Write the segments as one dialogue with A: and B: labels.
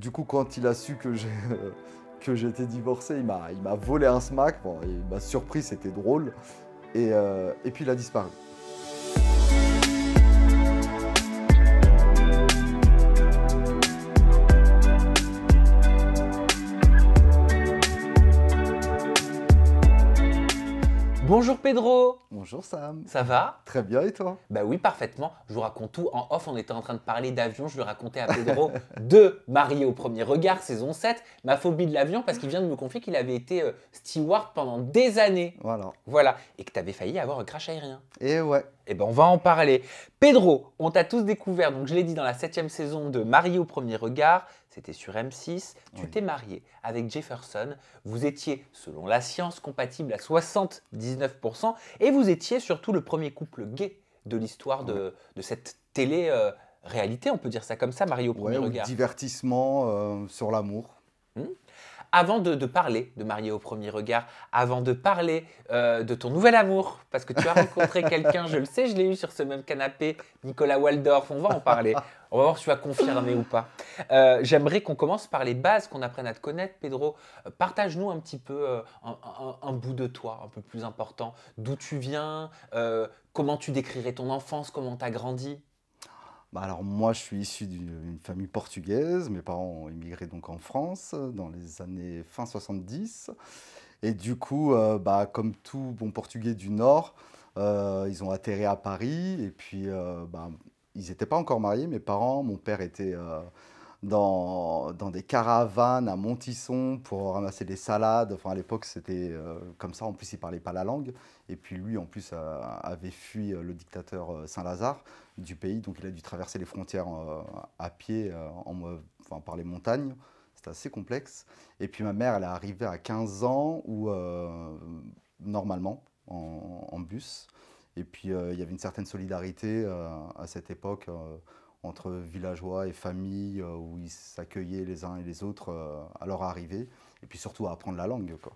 A: Du coup, quand il a su que que j'étais divorcé, il m'a volé un smack. Bon, il m'a surpris, c'était drôle. Et puis il a disparu.
B: Bonjour Pedro,
A: Bonjour Sam.
B: ça va?
A: Très bien, et toi?
B: Bah oui, parfaitement. Je vous raconte tout. En off, on était en train de parler d'avion. Je lui racontais à Pedro de Marié au premier regard, saison 7, ma phobie de l'avion, parce qu'il vient de me confier qu'il avait été steward pendant des années.
A: Voilà.
B: Voilà. Et que tu avais failli avoir un crash aérien.
A: Et ouais.
B: Eh ben, on va en parler. Pedro, on t'a tous découvert, donc je l'ai dit dans la 7e saison de Marié au premier regard, c'était sur M6. Tu
A: Oui.
B: t'es marié avec Jefferson. Vous étiez, selon la science, compatible à 79%. Et vous étiez surtout le premier couple gay de l'histoire de cette télé-réalité, on peut dire ça comme ça, Marié au premier
A: Ouais, ou
B: regard.
A: divertissement sur l'amour.
B: Avant de parler de Marié au premier regard, avant de parler de ton nouvel amour, parce que tu as rencontré quelqu'un, je le sais, je l'ai eu sur ce même canapé, Nicolas Waldorf, on va en parler. On va voir si tu vas confirmer ou pas. J'aimerais qu'on commence par les bases, qu'on apprenne à te connaître, Pedro. Partage-nous un petit peu un bout de toi, un peu plus important. D'où tu viens, comment tu décrirais ton enfance, comment tu as grandi.
A: Bah alors moi, je suis issu d'une famille portugaise. Mes parents ont immigré donc en France dans les années fin 70. Et du coup, bah, comme tout bon portugais du Nord, ils ont atterri à Paris. Et puis, bah, ils n'étaient pas encore mariés, mes parents. Mon père était dans des caravanes à Montisson pour ramasser des salades. Enfin, à l'époque, c'était comme ça. En plus, il parlait pas la langue. Et puis lui, en plus, avait fui le dictateur Saint-Lazare du pays. Donc, il a dû traverser les frontières à pied enfin, par les montagnes. C'était assez complexe. Et puis ma mère, elle est arrivée à 15 ans, ou normalement, en bus. Et puis il y avait une certaine solidarité à cette époque entre villageois et familles, où ils s'accueillaient les uns et les autres à leur arrivée. Et puis surtout à apprendre la langue, quoi.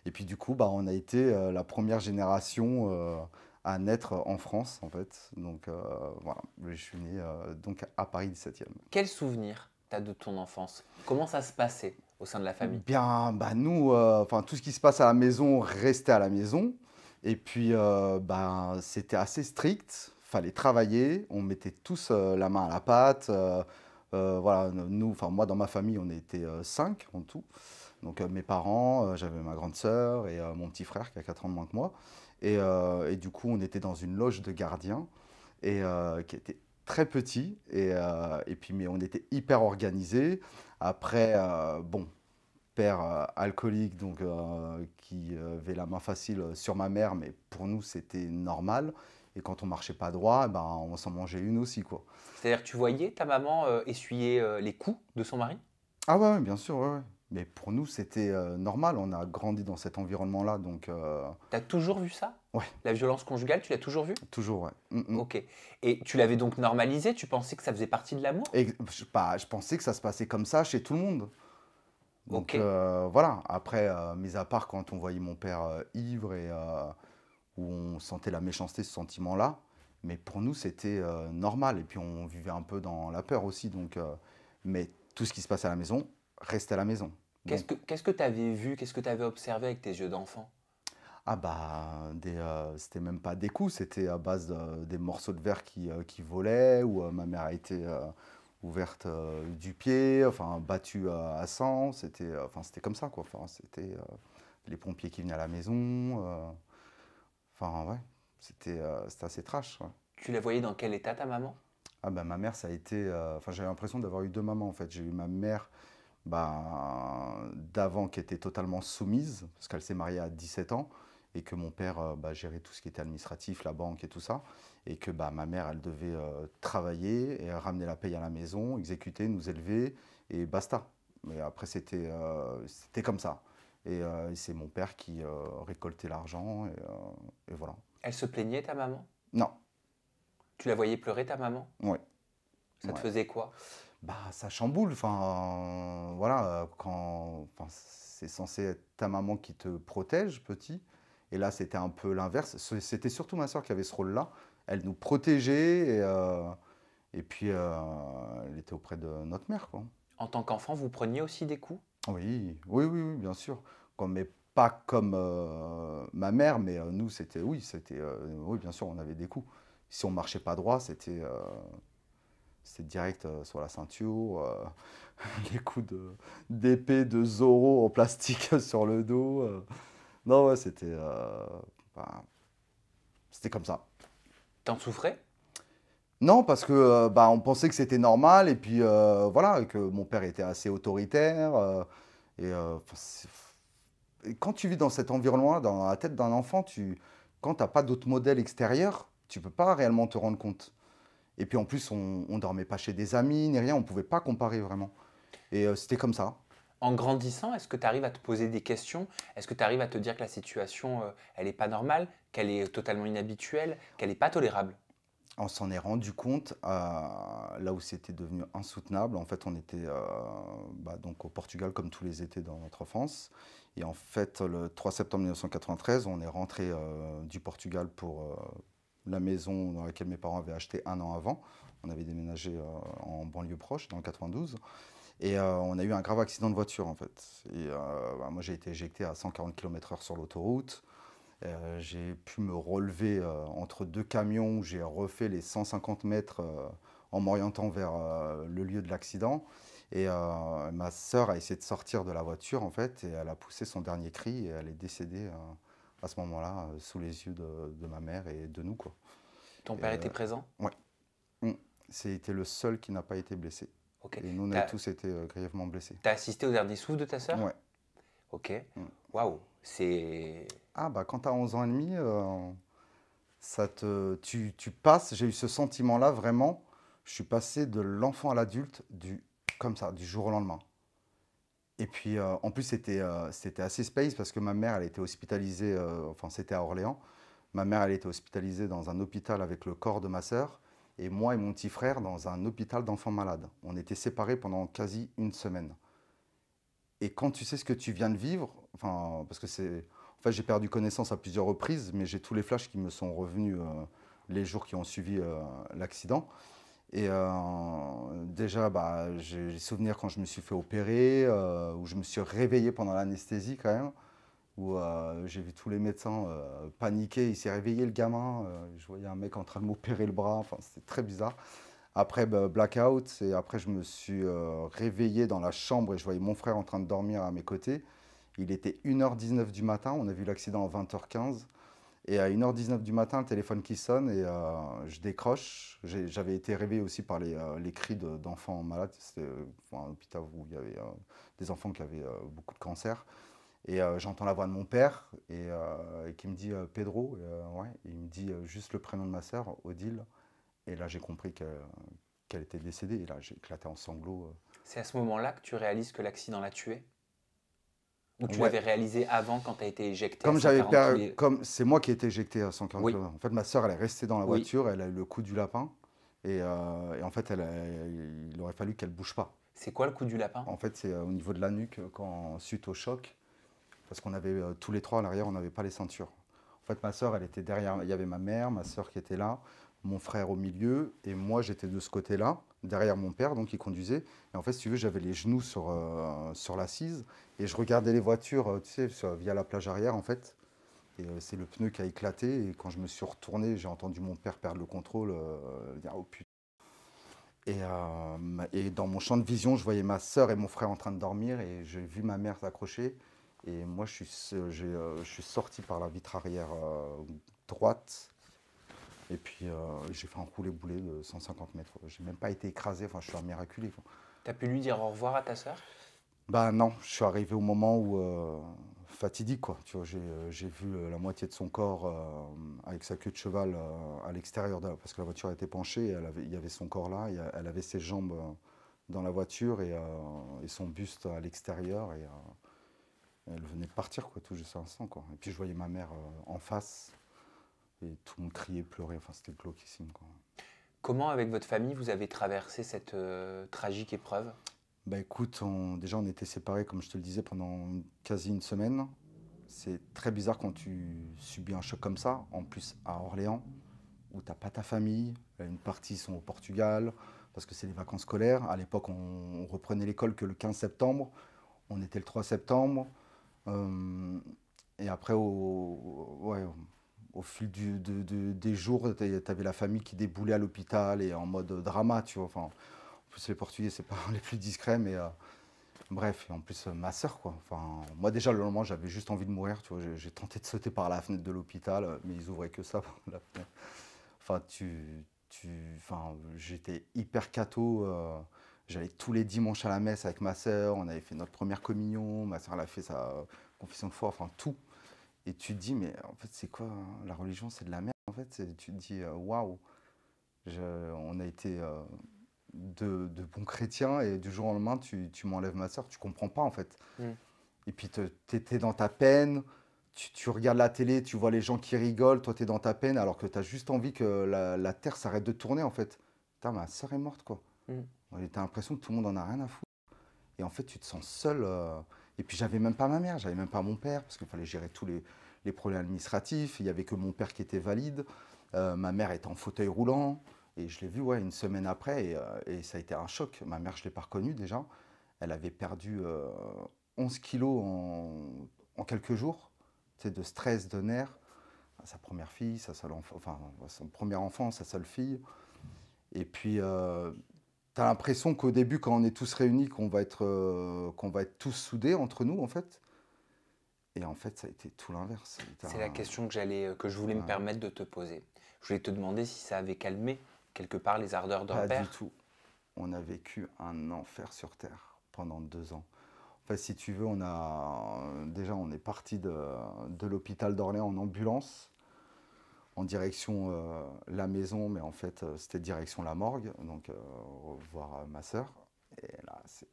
A: Et puis du coup, bah, on a été la première génération à naître en France, en fait. Donc voilà, je suis né donc à Paris 17e.
B: Quel souvenir tu as de ton enfance? Comment ça se passait au sein de la famille?
A: Bien, bah nous, enfin, tout ce qui se passe à la maison restait à la maison. Et puis, ben, c'était assez strict. Fallait travailler. On mettait tous la main à la pâte. Voilà, nous, enfin, moi, dans ma famille, on était 5 en tout. Donc, mes parents, j'avais ma grande sœur et mon petit frère qui a 4 ans de moins que moi. Et du coup, on était dans une loge de gardiens qui était très petit. Et puis, mais on était hyper organisés. Après, bon, père alcoolique, donc qui avait la main facile sur ma mère, mais pour nous c'était normal. Et quand on marchait pas droit, ben, on s'en mangeait une aussi, quoi.
B: C'est-à-dire que tu voyais ta maman essuyer les coups de son mari?
A: Ah ouais, ouais, bien sûr, ouais, ouais. Mais pour nous c'était normal, on a grandi dans cet environnement-là, donc
B: Tu as toujours vu ça?
A: ouais,
B: La violence conjugale, tu l'as toujours vue?
A: toujours, ouais.
B: Ok. Et tu l'avais donc normalisé? Tu pensais que ça faisait partie de l'amour?
A: Et bah, je pensais que ça se passait comme ça chez tout le monde. Donc
B: Ok.
A: voilà, après, mis à part quand on voyait mon père ivre et où on sentait la méchanceté, ce sentiment-là. Mais pour nous, c'était normal. Et puis, on vivait un peu dans la peur aussi. Donc, mais tout ce qui se passe à la maison restait à la maison. Donc,
B: Qu'est-ce que tu avais vu? Qu'est-ce que tu avais observé avec tes yeux d'enfant?
A: ah bah, c'était même pas des coups, c'était à base des morceaux de verre qui volaient, ou ma mère a été ouverte du pied, enfin battue à sang. C'était comme ça, quoi. Enfin, c'était les pompiers qui venaient à la maison. Enfin, ouais, c'était assez trash, ouais.
B: Tu la voyais dans quel état ta maman?
A: Ah bah, ma mère, ça a été. Enfin, j'ai l'impression d'avoir eu deux mamans, en fait. J'ai eu ma mère bah, d'avant qui était totalement soumise, parce qu'elle s'est mariée à 17 ans, et que mon père bah, gérait tout ce qui était administratif, la banque et tout ça. Et que bah, ma mère, elle devait travailler et ramener la paye à la maison, exécuter, nous élever, et basta. Mais après, c'était comme ça. Et c'est mon père qui récoltait l'argent, et voilà.
B: Elle se plaignait ta maman?
A: Non,
B: Tu la voyais pleurer ta maman?
A: ouais.
B: Ça te
A: Ouais.
B: faisait quoi?
A: Bah, ça chamboule. Enfin, voilà, enfin, c'est censé être ta maman qui te protège, petit. Et là, c'était un peu l'inverse. C'était surtout ma soeur qui avait ce rôle-là. Elle nous protégeait et puis elle était auprès de notre mère, quoi.
B: En tant qu'enfant, vous preniez aussi des coups?
A: Oui, oui, oui, oui, bien sûr. Mais pas comme ma mère, mais nous, c'était, oui, oui, bien sûr, on avait des coups. Si on marchait pas droit, c'était direct sur la ceinture, les coups d'épée de Zorro en plastique sur le dos. Non, ouais, bah, c'était comme ça.
B: T'en souffrais?
A: Non, parce que bah, on pensait que c'était normal, et puis voilà, et que mon père était assez autoritaire. Enfin, et quand tu vis dans cet environnement-là, dans la tête d'un enfant, quand tu n'as pas d'autres modèles extérieurs, tu peux pas réellement te rendre compte. Et puis en plus, on dormait pas chez des amis, ni rien, on pouvait pas comparer vraiment. Et c'était comme ça.
B: En grandissant, est-ce que tu arrives à te poser des questions? Est-ce que tu arrives à te dire que la situation, elle n'est pas normale, qu'elle est totalement inhabituelle, qu'elle n'est pas tolérable?
A: On s'en est rendu compte là où c'était devenu insoutenable. En fait, on était bah, donc au Portugal comme tous les étés dans notre enfance. Et en fait, le 3 septembre 1993, on est rentré du Portugal pour la maison dans laquelle mes parents avaient acheté un an avant. On avait déménagé en banlieue proche, dans le 92. Et on a eu un grave accident de voiture, en fait. Et bah, moi, j'ai été éjecté à 140 km/h sur l'autoroute. J'ai pu me relever entre deux camions où j'ai refait les 150 mètres en m'orientant vers le lieu de l'accident. Et ma sœur a essayé de sortir de la voiture, en fait, et elle a poussé son dernier cri, et elle est décédée à ce moment-là, sous les yeux de ma mère et de nous, quoi.
B: Ton
A: Et,
B: père était présent?
A: ouais. Mm. C'était le seul qui n'a pas été blessé.
B: Ok.
A: Et nous, on a
B: T'as,
A: tous été grièvement blessés.
B: t'as assisté au dernier souffle de ta sœur?
A: Ouais.
B: Ok.
A: Mm.
B: Waouh. C'est.
A: Ah, bah, quand tu as 11 ans et demi, tu passes, j'ai eu ce sentiment-là vraiment. Je suis passé de l'enfant à l'adulte comme ça, du jour au lendemain. Et puis en plus, c'était assez space parce que ma mère, elle était hospitalisée, enfin, c'était à Orléans. Ma mère, elle était hospitalisée dans un hôpital avec le corps de ma sœur. Et moi et mon petit frère dans un hôpital d'enfants malades. On était séparés pendant quasi une semaine. Et quand tu sais ce que tu viens de vivre, enfin, parce que c'est. En fait, j'ai perdu connaissance à plusieurs reprises, mais j'ai tous les flashs qui me sont revenus les jours qui ont suivi l'accident. Et déjà, bah, j'ai souvenir quand je me suis fait opérer, où je me suis réveillé pendant l'anesthésie quand même, où j'ai vu tous les médecins paniquer. Il s'est réveillé le gamin, je voyais un mec en train de m'opérer le bras, enfin, c'était très bizarre. Après, bah, blackout, et après, je me suis réveillé dans la chambre et je voyais mon frère en train de dormir à mes côtés. Il était 1h19 du matin, on a vu l'accident à 20h15. Et à 1h19 du matin, le téléphone qui sonne et je décroche. J'avais été réveillé aussi par les cris d'enfants malades. C'était un hôpital où il y avait des enfants qui avaient beaucoup de cancer. Et j'entends la voix de mon père et qui me dit Pedro. Ouais, il me dit juste le prénom de ma sœur, Odile. Et là, j'ai compris qu'elle était décédée. Et là, j'ai éclaté en sanglots.
B: C'est à ce moment-là que tu réalises que l'accident l'a tué? Ou tu
A: Ouais,
B: l'avais réalisé avant quand tu as été éjecté à
A: comme
B: 140 km?
A: comme c'est moi qui ai été éjecté à 140
B: Oui,
A: km. En fait, ma sœur, elle est restée dans la
B: oui.
A: voiture, elle a eu le coup du lapin. Et en fait, il aurait fallu qu'elle bouge pas.
B: C'est quoi le coup du lapin?
A: En fait, c'est au niveau de la nuque, suite au choc, parce qu'on avait tous les trois à l'arrière, on n'avait pas les ceintures. En fait, ma sœur, elle était derrière. Il y avait ma mère, ma sœur qui était là, mon frère au milieu, et moi, j'étais de ce côté-là, derrière mon père, donc il conduisait. Et en fait, si tu veux, j'avais les genoux sur l'assise, et je regardais les voitures, tu sais, via la plage arrière, en fait. Et c'est le pneu qui a éclaté. Et quand je me suis retourné, j'ai entendu mon père perdre le contrôle, dire oh putain. Et dans mon champ de vision, je voyais ma sœur et mon frère en train de dormir. Et j'ai vu ma mère s'accrocher. Et moi, je suis sorti par la vitre arrière droite. Et puis, j'ai fait un roulé-boulet de 150 mètres. J'ai même pas été écrasé. Enfin, je suis un miraculé, quoi.
B: T'as pu lui dire au revoir à ta sœur?
A: Bah non, je suis arrivé au moment où fatidique quoi. Tu vois, j'ai vu la moitié de son corps avec sa queue de cheval à l'extérieur parce que la voiture était penchée. Et il y avait son corps là, et elle avait ses jambes dans la voiture et son buste à l'extérieur et elle venait de partir quoi, tout juste à l'instant quoi. Et puis je voyais ma mère en face et tout le monde criait, pleurait. Enfin, c'était glauquissime quoi.
B: Comment, avec votre famille, vous avez traversé cette tragique épreuve?
A: Bah écoute, déjà on était séparés, comme je te le disais, pendant quasi une semaine. C'est très bizarre quand tu subis un choc comme ça, en plus à Orléans, où t'as pas ta famille, une partie sont au Portugal, parce que c'est les vacances scolaires. À l'époque, on reprenait l'école que le 15 septembre. On était le 3 septembre. Euh, et après, ouais, au fil des jours, tu avais la famille qui déboulait à l'hôpital et en mode drama, tu vois. Enfin, en plus, les Portugais, c'est pas les plus discrets, mais bref. Et en plus, ma sœur, quoi. Enfin, moi, déjà, le lendemain, j'avais juste envie de mourir, tu vois. J'ai tenté de sauter par la fenêtre de l'hôpital, mais ils ouvraient que ça, la fenêtre. Enfin, enfin, j'étais hyper cato. J'allais tous les dimanches à la messe avec ma sœur. On avait fait notre première communion. Ma sœur, elle a fait sa confession de foi. Enfin, tout. Et tu te dis, mais en fait, c'est quoi hein, la religion? C'est de la merde. En fait, tu te dis, waouh, on a été de bons chrétiens et du jour au lendemain, tu m'enlèves ma sœur. Tu comprends pas, en fait.
B: Mm.
A: Et puis, t'étais dans ta peine. Tu regardes la télé, tu vois les gens qui rigolent, toi tu es dans ta peine, alors que tu as juste envie que la Terre s'arrête de tourner en fait. Putain, ma soeur est morte quoi.
B: Mm.
A: T'as l'impression que tout le monde en a rien à foutre. Et en fait, tu te sens seul. Et puis j'avais même pas ma mère, j'avais même pas mon père, parce qu'il fallait gérer tous les problèmes administratifs. Il y avait que mon père qui était valide. Ma mère était en fauteuil roulant. Et je l'ai vu ouais, une semaine après, et ça a été un choc. Ma mère, je ne l'ai pas reconnue déjà. Elle avait perdu 11 kilos en quelques jours, tu sais, de stress, de nerfs. Sa première fille, sa seule enfant, enfin, son premier enfant, sa seule fille. Et puis, tu as l'impression qu'au début, quand on est tous réunis, qu'on va être tous soudés entre nous, en fait. Et en fait, ça a été tout l'inverse.
B: C'est la question que je voulais me
A: Ouais,
B: permettre de te poser. Je voulais te demander si ça avait calmé quelque part les ardeurs d'un
A: pas du
B: père.
A: tout. On a vécu un enfer sur Terre pendant 2 ans. En fait, si tu veux, déjà, on est parti de l'hôpital d'Orléans en ambulance en direction la maison, mais en fait, c'était direction la morgue, donc voir ma sœur. Et là, c'est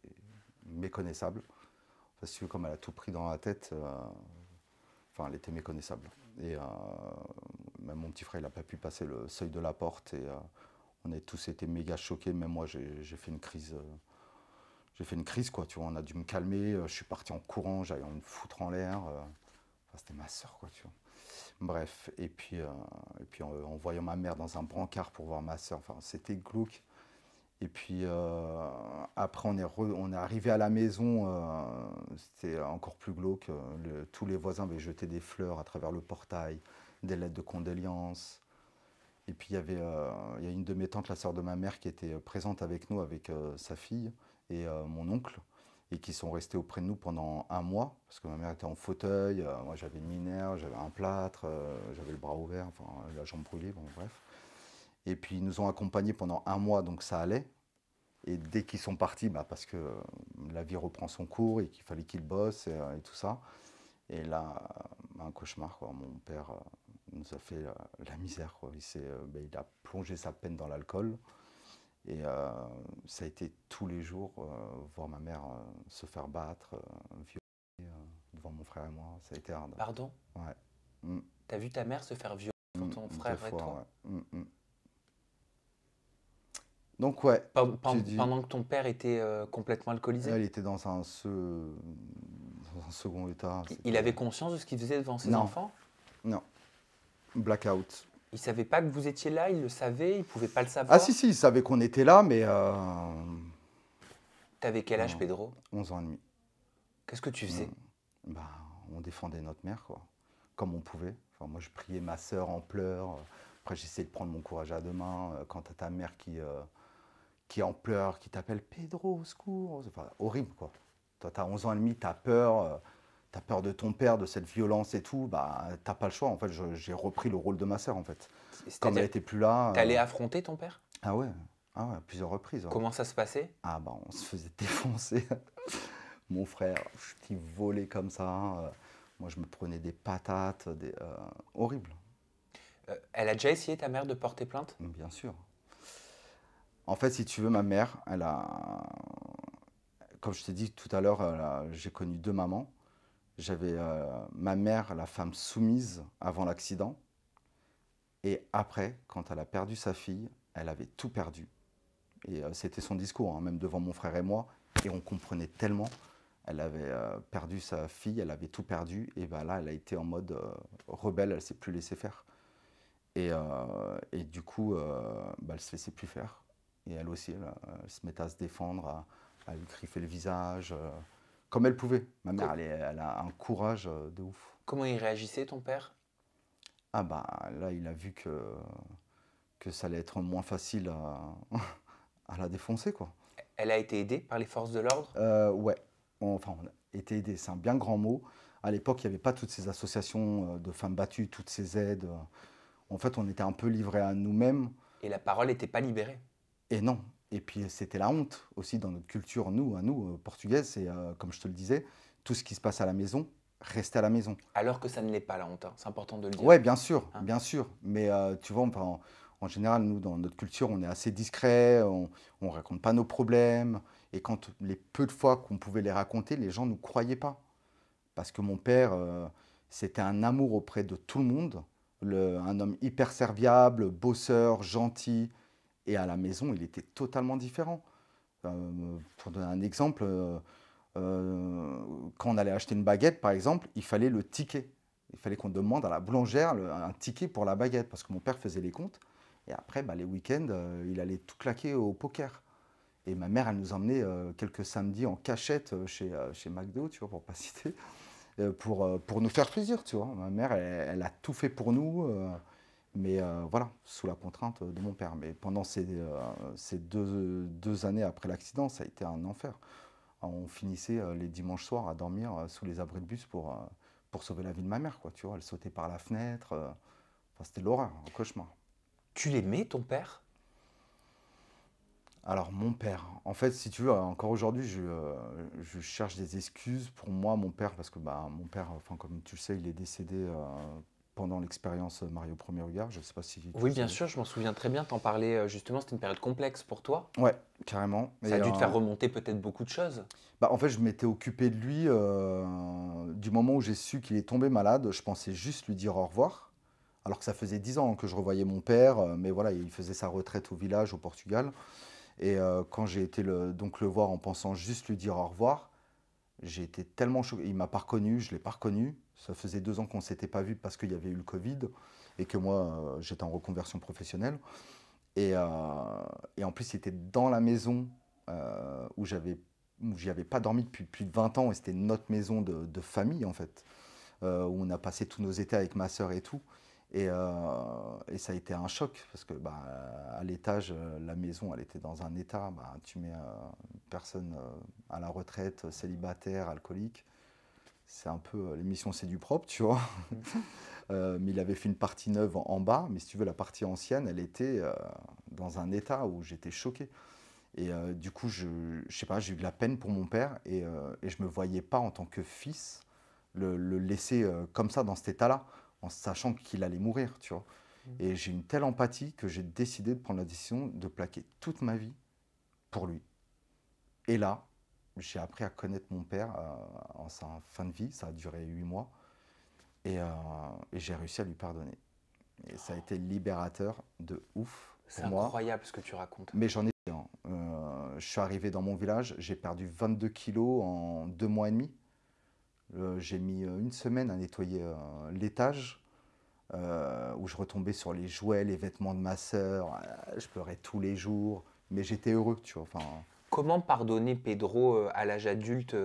A: méconnaissable. Parce que comme elle a tout pris dans la tête, enfin, elle était méconnaissable. Et même mon petit frère, il n'a pas pu passer le seuil de la porte. Et on a tous été méga choqués. Même moi, j'ai fait une crise. J'ai fait une crise, quoi. Tu vois, on a dû me calmer. Je suis parti en courant, j'allais me foutre en l'air. Enfin, c'était ma sœur, quoi, tu vois. Bref, et puis en voyant ma mère dans un brancard pour voir ma soeur, enfin, c'était glauque. Et puis après, on est arrivé à la maison, c'était encore plus glauque. Tous les voisins avaient jeté des fleurs à travers le portail, des lettres de condoléances. Et puis il y a une de mes tantes, la sœur de ma mère, qui était présente avec nous, avec sa fille et mon oncle, et qui sont restés auprès de nous pendant un mois, parce que ma mère était en fauteuil, moi j'avais une minerve, j'avais un plâtre, j'avais le bras ouvert, enfin la jambe brûlée, bon bref. Et puis ils nous ont accompagnés pendant un mois, donc ça allait. Et dès qu'ils sont partis, bah, parce que la vie reprend son cours et qu'il fallait qu'ils bossent et tout ça. Et là, un cauchemar, quoi. Mon père nous a fait la misère, quoi. Ben, il a plongé sa peine dans l'alcool. Et ça a été tous les jours voir ma mère se faire battre, violer devant mon frère et moi. Ça a été hard.
B: Pardon?
A: Ouais. Mm,
B: T'as vu ta mère se faire violer pour ton
A: deux
B: frère et
A: fois,
B: toi?
A: ouais. Donc ouais,
B: Pendant que ton père était complètement alcoolisé?
A: elle était dans dans un second état.
B: Il avait conscience de ce qu'il faisait devant ses
A: Non,
B: enfants?
A: non, blackout.
B: Il savait pas que vous étiez là, il le savait, il pouvait pas le
A: Ah si,
B: savoir?
A: si, il savait qu'on était là, mais
B: T'avais quel âge,
A: non,
B: Pedro?
A: 11 ans et demi.
B: Qu'est-ce que tu
A: Mm.
B: faisais?
A: Bah, on défendait notre mère, quoi, comme on pouvait. Enfin, moi, je priais ma sœur en pleurs. Après, j'essayais de prendre mon courage à deux mains. Quand t'as ta mère qui est en pleurs, qui t'appelle Pedro, au secours. Enfin, horrible, quoi. Toi, t'as 11 ans et demi, t'as peur de ton père, de cette violence et tout. Bah, t'as pas le choix. En fait, j'ai repris le rôle de ma sœur, en fait. Comme elle
B: C'est-à-dire,
A: était plus là.
B: t'allais affronter ton père?
A: Ah ouais, ah ouais, à plusieurs reprises. Ouais.
B: Comment ça se passait?
A: Ah bah, on se faisait défoncer. Mon frère, qui volait comme ça. Moi, je me prenais des patates, horrible,
B: Elle a déjà essayé, ta mère, de porter plainte?
A: bien sûr. En fait, si tu veux, ma mère, comme je t'ai dit tout à l'heure, j'ai connu deux mamans. J'avais ma mère, la femme soumise avant l'accident, et après, quand elle a perdu sa fille, elle avait tout perdu. Et c'était son discours, hein, même devant mon frère et moi, et on comprenait tellement. Elle avait perdu sa fille, elle avait tout perdu, et ben là, elle a été en mode rebelle, elle s'est plus laissée faire. Et du coup, bah, elle se laissait plus faire. Et elle aussi, elle se mettait à se défendre, à lui griffer le visage, comme elle pouvait. Ma mère, elle a un courage de ouf.
B: Comment il réagissait, ton père?
A: Ah bah là, il a vu que ça allait être moins facile à la défoncer, quoi.
B: Elle a été aidée par les forces de l'ordre?
A: Ouais, enfin, on a été aidés, c'est un bien grand mot. À l'époque, il n'y avait pas toutes ces associations de femmes battues, toutes ces aides. En fait, on était un peu livrés à nous-mêmes.
B: Et la parole n'était pas libérée.
A: Et non. Et puis, c'était la honte aussi dans notre culture, nous, portugaise. C'est, comme je te le disais, tout ce qui se passe à la maison, rester à la maison.
B: Alors que ça ne l'est pas, la honte, hein. C'est important de le dire.
A: Ouais, bien sûr,
B: Hein.
A: bien sûr. Mais tu vois, enfin, en général, nous, dans notre culture, on est assez discret, on ne raconte pas nos problèmes. Et quand les peu de fois qu'on pouvait les raconter, les gens ne nous croyaient pas. Parce que mon père, c'était un amour auprès de tout le monde, un homme hyper serviable, bosseur, gentil. Et à la maison, il était totalement différent. Pour donner un exemple, quand on allait acheter une baguette, par exemple, il fallait le ticket. Il fallait qu'on demande à la boulangère un ticket pour la baguette, parce que mon père faisait les comptes. Et après, bah, les week-ends, il allait tout claquer au poker. Et ma mère, elle nous emmenait quelques samedis en cachette chez McDo, tu vois, pour pas citer, pour nous faire plaisir, tu vois. Ma mère, elle a tout fait pour nous, mais voilà, sous la contrainte de mon père. Mais pendant ces deux années après l'accident, ça a été un enfer. On finissait les dimanches soirs à dormir sous les abris de bus pour sauver la vie de ma mère, quoi, tu vois. Elle sautait par la fenêtre. Enfin, c'était l'horreur, un cauchemar.
B: Tu l'aimais, ton père?
A: Alors, mon père, en fait, si tu veux, encore aujourd'hui, je cherche des excuses pour moi, mon père, parce que bah, mon père, enfin, comme tu le sais, il est décédé pendant l'expérience Mario Premier Regard. Je ne sais pas si tu
B: Oui,
A: le
B: bien
A: savais.
B: sûr, je m'en souviens très bien. T'en parlais justement, c'était une période complexe pour toi.
A: Ouais, carrément.
B: Ça a dû te faire remonter peut-être beaucoup de choses.
A: Bah, en fait, je m'étais occupé de lui du moment où j'ai su qu'il est tombé malade. Je pensais juste lui dire au revoir. Alors que ça faisait 10 ans que je revoyais mon père, mais voilà, il faisait sa retraite au village au Portugal. Et quand j'ai été donc le voir en pensant juste lui dire au revoir, j'ai été tellement choqué. Il m'a pas reconnu, je l'ai pas reconnu. Ça faisait 2 ans qu'on s'était pas vu parce qu'il y avait eu le Covid et que moi j'étais en reconversion professionnelle. Et, euh, et en plus, il était dans la maison où j'y avais pas dormi depuis plus de 20 ans et c'était notre maison de famille en fait, où on a passé tous nos étés avec ma sœur et tout. Et ça a été un choc parce que bah, à l'étage, la maison, elle était dans un état. Bah, tu mets une personne à la retraite, célibataire, alcoolique. C'est un peu l'émission C'est du propre, tu vois. Mais il avait fait une partie neuve en bas. Mais si tu veux, la partie ancienne, elle était dans un état où j'étais choqué. Et du coup, je sais pas, j'ai eu de la peine pour mon père et je me voyais pas en tant que fils le laisser comme ça dans cet état-là, en sachant qu'il allait mourir, tu vois. Et j'ai une telle empathie que j'ai décidé de prendre la décision de plaquer toute ma vie pour lui. Et là, j'ai appris à connaître mon père en sa fin de vie, ça a duré 8 mois, et j'ai réussi à lui pardonner. Et ça a été libérateur de ouf
B: C'est
A: pour moi.
B: incroyable ce que tu racontes.
A: Mais j'en ai fait, hein. Je suis arrivé dans mon village, j'ai perdu 22 kilos en 2 mois et demi. J'ai mis une semaine à nettoyer l'étage, où je retombais sur les jouets, les vêtements de ma sœur. Je pleurais tous les jours, mais j'étais heureux, tu vois. Enfin,
B: Comment pardonner, Pedro, à l'âge adulte,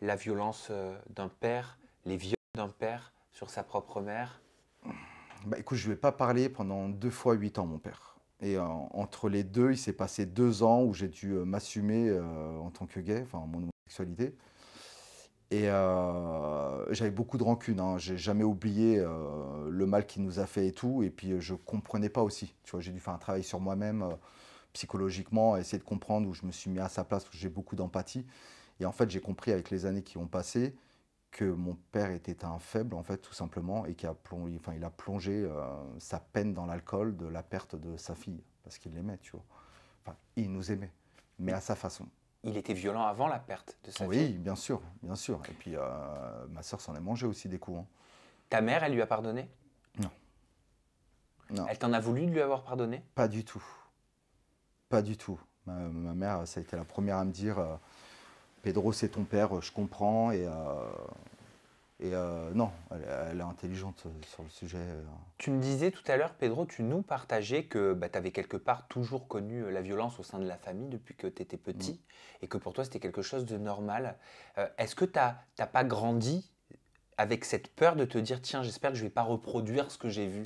B: la violence d'un père, les viols d'un père sur sa propre mère?
A: bah, écoute, je ne lui ai pas parlé pendant 2 fois 8 ans, mon père. Et entre les deux, il s'est passé 2 ans où j'ai dû m'assumer en tant que gay, enfin mon homosexualité. Et j'avais beaucoup de rancune, hein. J'ai jamais oublié le mal qu'il nous a fait et tout. Et puis je comprenais pas aussi. Tu vois, j'ai dû faire un travail sur moi-même psychologiquement, essayer de comprendre où je me suis mis à sa place, où j'ai beaucoup d'empathie. Et en fait, j'ai compris avec les années qui ont passé que mon père était un faible, en fait, tout simplement, et enfin, il a plongé sa peine dans l'alcool de la perte de sa fille, parce qu'il l'aimait, tu vois. Enfin, il nous aimait, mais à sa façon.
B: Il était violent avant la perte de sa
A: Oui,
B: fille.
A: bien sûr, bien sûr. Et puis, ma sœur s'en est mangé aussi des coups, hein.
B: Ta mère, elle lui a pardonné?
A: Non, non,
B: Elle t'en a voulu de lui avoir pardonné?
A: pas du tout. Pas du tout. Ma mère, ça a été la première à me dire Pedro, c'est ton père, je comprends. Et non, elle est intelligente sur le sujet.
B: Tu me disais tout à l'heure, Pedro, tu nous partageais que bah, tu avais quelque part toujours connu la violence au sein de la famille depuis que tu étais
A: Mm.
B: petit et que pour toi c'était quelque chose de normal. Est-ce que tu n'as pas grandi avec cette peur de te dire, tiens, j'espère que je ne vais pas reproduire ce que j'ai vu?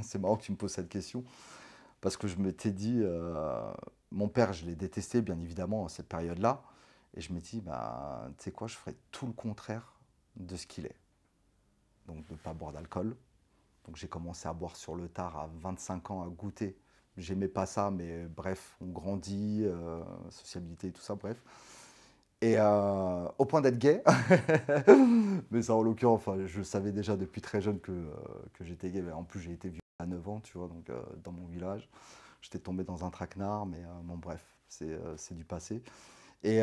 A: C'est marrant que tu me poses cette question, parce que je m'étais dit, mon père, je l'ai détesté, bien évidemment, à cette période-là. Et je me dis, bah, tu sais quoi, je ferai tout le contraire de ce qu'il est. Donc, de ne pas boire d'alcool. Donc, j'ai commencé à boire sur le tard à 25 ans, à goûter. J'aimais pas ça, mais bref, on grandit, sociabilité, tout ça, bref. Et au point d'être gay, mais ça en l'occurrence, enfin, je savais déjà depuis très jeune que j'étais gay. En plus, j'ai été violé à 9 ans, tu vois, donc dans mon village. J'étais tombé dans un traquenard, mais bon, bref, c'est du passé. Et,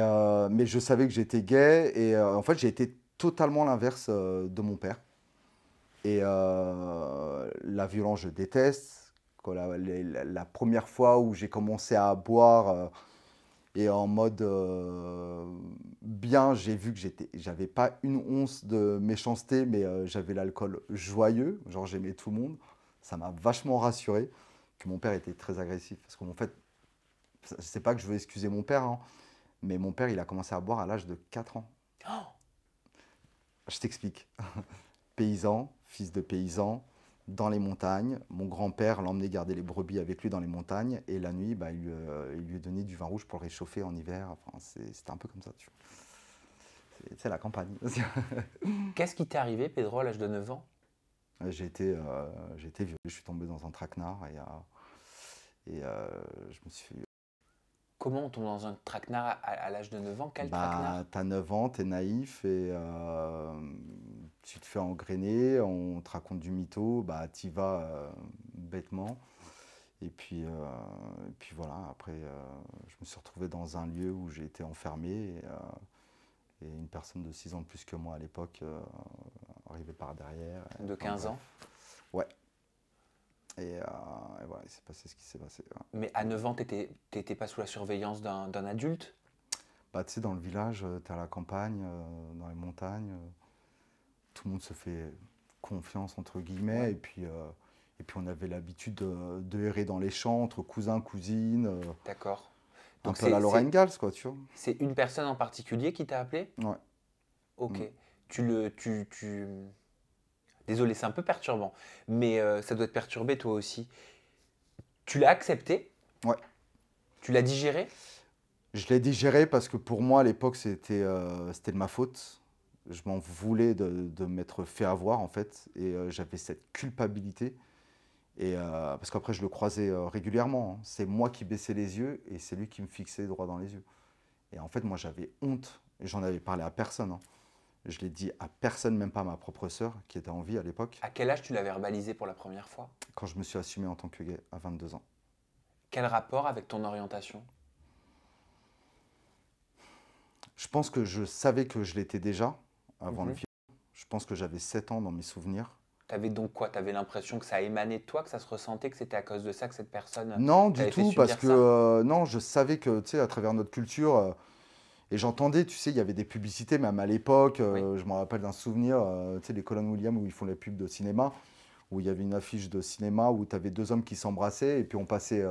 A: mais je savais que j'étais gay, et en fait, j'ai été totalement l'inverse de mon père. Et la violence, je déteste. Quand la première fois où j'ai commencé à boire, et en mode bien, j'ai vu que j'avais pas une once de méchanceté, mais j'avais l'alcool joyeux, genre j'aimais tout le monde. Ça m'a vachement rassuré que mon père était très agressif. Parce qu'en fait, c'est pas que je veux excuser mon père, hein, mais mon père, il a commencé à boire à l'âge de 4 ans.
B: Oh,
A: Je t'explique. Paysan, fils de paysan, dans les montagnes. Mon grand-père l'emmenait garder les brebis avec lui dans les montagnes. Et la nuit, bah, il lui donnait du vin rouge pour le réchauffer en hiver. Enfin, c'était un peu comme ça, tu vois. C'est la campagne.
B: qu'est-ce qui t'est arrivé, Pedro, à l'âge de 9 ans?
A: J'ai été violé. Je suis tombé dans un traquenard je me suis...
B: Comment on tombe dans un traquenard à l'âge de 9 ans? Quel
A: Bah,
B: traquenard?
A: t'as 9 ans, t'es naïf et tu te fais engrainer, on te raconte du mytho, bah t'y vas bêtement. Et puis voilà, après je me suis retrouvé dans un lieu où j'ai été enfermé et une personne de 6 ans de plus que moi à l'époque arrivait par derrière.
B: De
A: Enfin,
B: 15
A: bref.
B: ans?
A: Ouais. Et voilà, il s'est passé ce qui s'est passé. Ouais.
B: Mais à 9 ans, t'étais pas sous la surveillance d'un adulte?
A: Bah, tu sais, dans le village, t'es à la campagne, dans les montagnes, tout le monde se fait confiance, entre guillemets,
B: Ouais,
A: et puis on avait l'habitude de errer dans les champs, entre cousins, cousines,
B: d'accord.
A: un
B: Donc
A: peu à la Lorraine Gals, quoi, tu vois.
B: c'est une personne en particulier qui t'a appelé?
A: Ouais.
B: Ok.
A: Mm.
B: Tu le, tu... Désolé, c'est un peu perturbant, mais ça doit te perturber toi aussi. Tu l'as accepté?
A: Ouais.
B: Tu l'as digéré?
A: Je l'ai digéré parce que pour moi, à l'époque, c'était de ma faute. Je m'en voulais de m'être fait avoir, en fait, et j'avais cette culpabilité. Et parce qu'après, je le croisais régulièrement, hein. C'est moi qui baissais les yeux et c'est lui qui me fixait droit dans les yeux. Et en fait, moi, j'avais honte. Et j'en avais parlé à personne, hein. Je l'ai dit à personne, même pas à ma propre sœur, qui était en vie à l'époque,
B: À quel âge tu l'as verbalisé pour la première fois?
A: quand je me suis assumé en tant que gay, à 22 ans.
B: Quel rapport avec ton orientation?
A: Je pense que je savais que je l'étais déjà, avant le
B: Mhm.
A: viol. Je pense que j'avais 7 ans dans mes souvenirs.
B: T'avais donc quoi? T'avais l'impression que ça émanait de toi, que ça se ressentait, que c'était à cause de ça que cette personne
A: Non, du
B: t'avait fait
A: tout, parce
B: subir
A: que
B: ça?
A: non, je savais que, tu sais, à travers notre culture, et j'entendais, tu sais, il y avait des publicités, même à l'époque,
B: Oui.
A: je me rappelle d'un souvenir, tu sais, les Colin Williams où ils font les pubs de cinéma, où il y avait une affiche de cinéma où tu avais deux hommes qui s'embrassaient, et puis on passait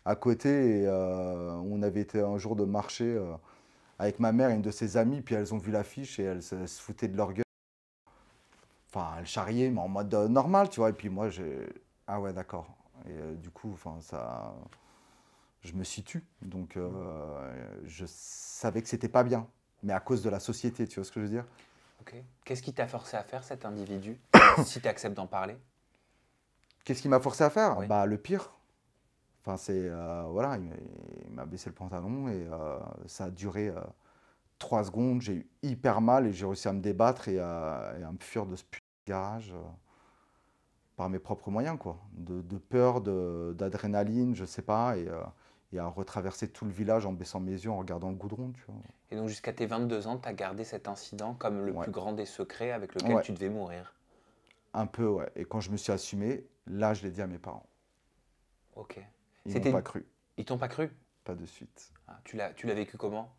A: à côté, et on avait été un jour de marché avec ma mère et une de ses amies, puis elles ont vu l'affiche et elles se foutaient de leur gueule. Enfin, elles charriaient, mais en mode normal, tu vois, et puis moi, j'ai... Ah ouais, d'accord. Et du coup, enfin, ça... Je me situe, donc je savais que c'était pas bien, mais à cause de la société, tu vois ce que je veux dire?
B: Ok. Qu'est-ce qui t'a forcé à faire cet individu, si tu acceptes d'en parler?
A: Qu'est-ce qui m'a forcé à faire?
B: Oui.
A: Bah le pire. Enfin c'est voilà, il m'a baissé le pantalon et ça a duré 3 secondes. J'ai eu hyper mal et j'ai réussi à me débattre et à me fuir de ce putain de garage par mes propres moyens quoi, de peur, d'adrénaline, je sais pas, et à retraverser tout le village en baissant mes yeux en regardant le goudron, tu vois.
B: Et donc jusqu'à tes 22 ans, tu as gardé cet incident comme le
A: Ouais,
B: plus grand des secrets avec lequel
A: ouais.
B: tu devais mourir.
A: Un peu, ouais. Et quand je me suis assumé, là, je l'ai dit à mes parents.
B: Ok.
A: Ils m'ont pas
B: C'était...
A: cru,
B: Ils t'ont pas cru?
A: pas de suite.
B: Ah, tu l'as vécu comment?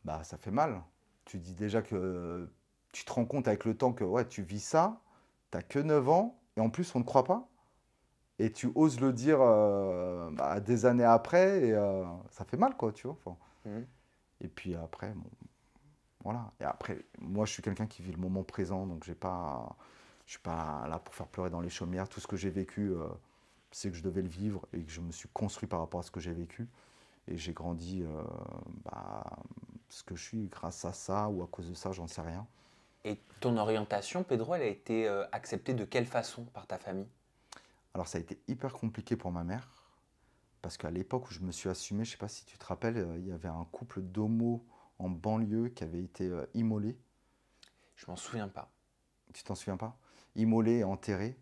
A: Bah, ça fait mal. Tu dis déjà que tu te rends compte avec le temps que ouais, tu vis ça, tu n'as que 9 ans, et en plus, on ne croit pas. Et tu oses le dire bah, des années après, et ça fait mal, quoi, tu vois. Enfin,
B: Mhm.
A: et puis après, bon, voilà. Et après, moi, je suis quelqu'un qui vit le moment présent, donc je suis pas là pour faire pleurer dans les chaumières. Tout ce que j'ai vécu, c'est que je devais le vivre et que je me suis construit par rapport à ce que j'ai vécu. Et j'ai grandi, bah, ce que je suis grâce à ça ou à cause de ça, j'en sais rien.
B: Et ton orientation, Pedro, elle a été acceptée de quelle façon par ta famille?
A: Alors, ça a été hyper compliqué pour ma mère, parce qu'à l'époque où je me suis assumé, je sais pas si tu te rappelles, il y avait un couple d'homos en banlieue qui avait été immolé.
B: Je m'en souviens pas.
A: Tu t'en souviens pas? Immolé et enterré.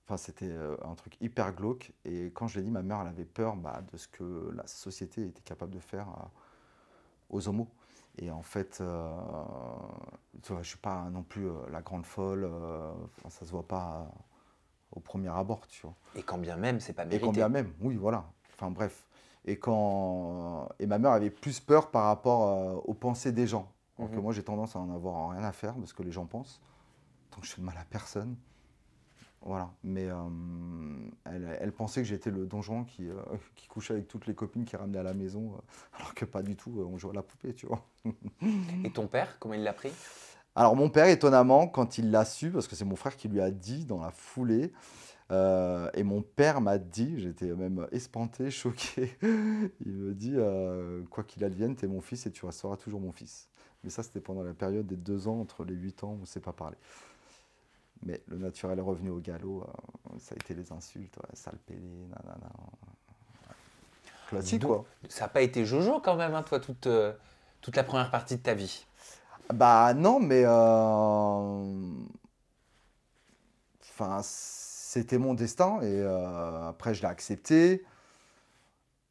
A: Enfin, c'était un truc hyper glauque. Et quand je l'ai dit, ma mère, elle avait peur bah, de ce que la société était capable de faire aux homos. Et en fait, tu vois, je suis pas non plus la grande folle. Enfin, ça se voit pas au premier abord, tu vois.
B: Et quand bien même, c'est pas
A: Et quand bien
B: mérité.
A: même, oui, voilà. Enfin bref. Et ma mère avait plus peur par rapport aux pensées des gens. Alors que
B: Mhm.
A: moi, j'ai tendance à en avoir rien à faire de ce que les gens pensent. Donc je fais de mal à personne. Voilà. Mais elle pensait que j'étais le donjon qui couchait avec toutes les copines qui ramenait à la maison, alors que pas du tout, on jouait à la poupée, tu vois.
B: Et ton père, comment il l'a pris?
A: Alors mon père, étonnamment, quand il l'a su, parce que c'est mon frère qui lui a dit dans la foulée, et mon père m'a dit, j'étais même espanté, choqué, il me dit, quoi qu'il advienne, t'es mon fils et tu resteras toujours mon fils. Mais ça, c'était pendant la période des 2 ans, entre les 8 ans, on ne s'est pas parlé. Mais le naturel est revenu au galop, ça a été les insultes, ouais, sale pédé, nanana. Classique,
B: Donc,
A: quoi.
B: ça n'a pas été Jojo quand même, hein, toi, toute la première partie de ta vie.
A: Bah non, mais enfin, c'était mon destin et après je l'ai accepté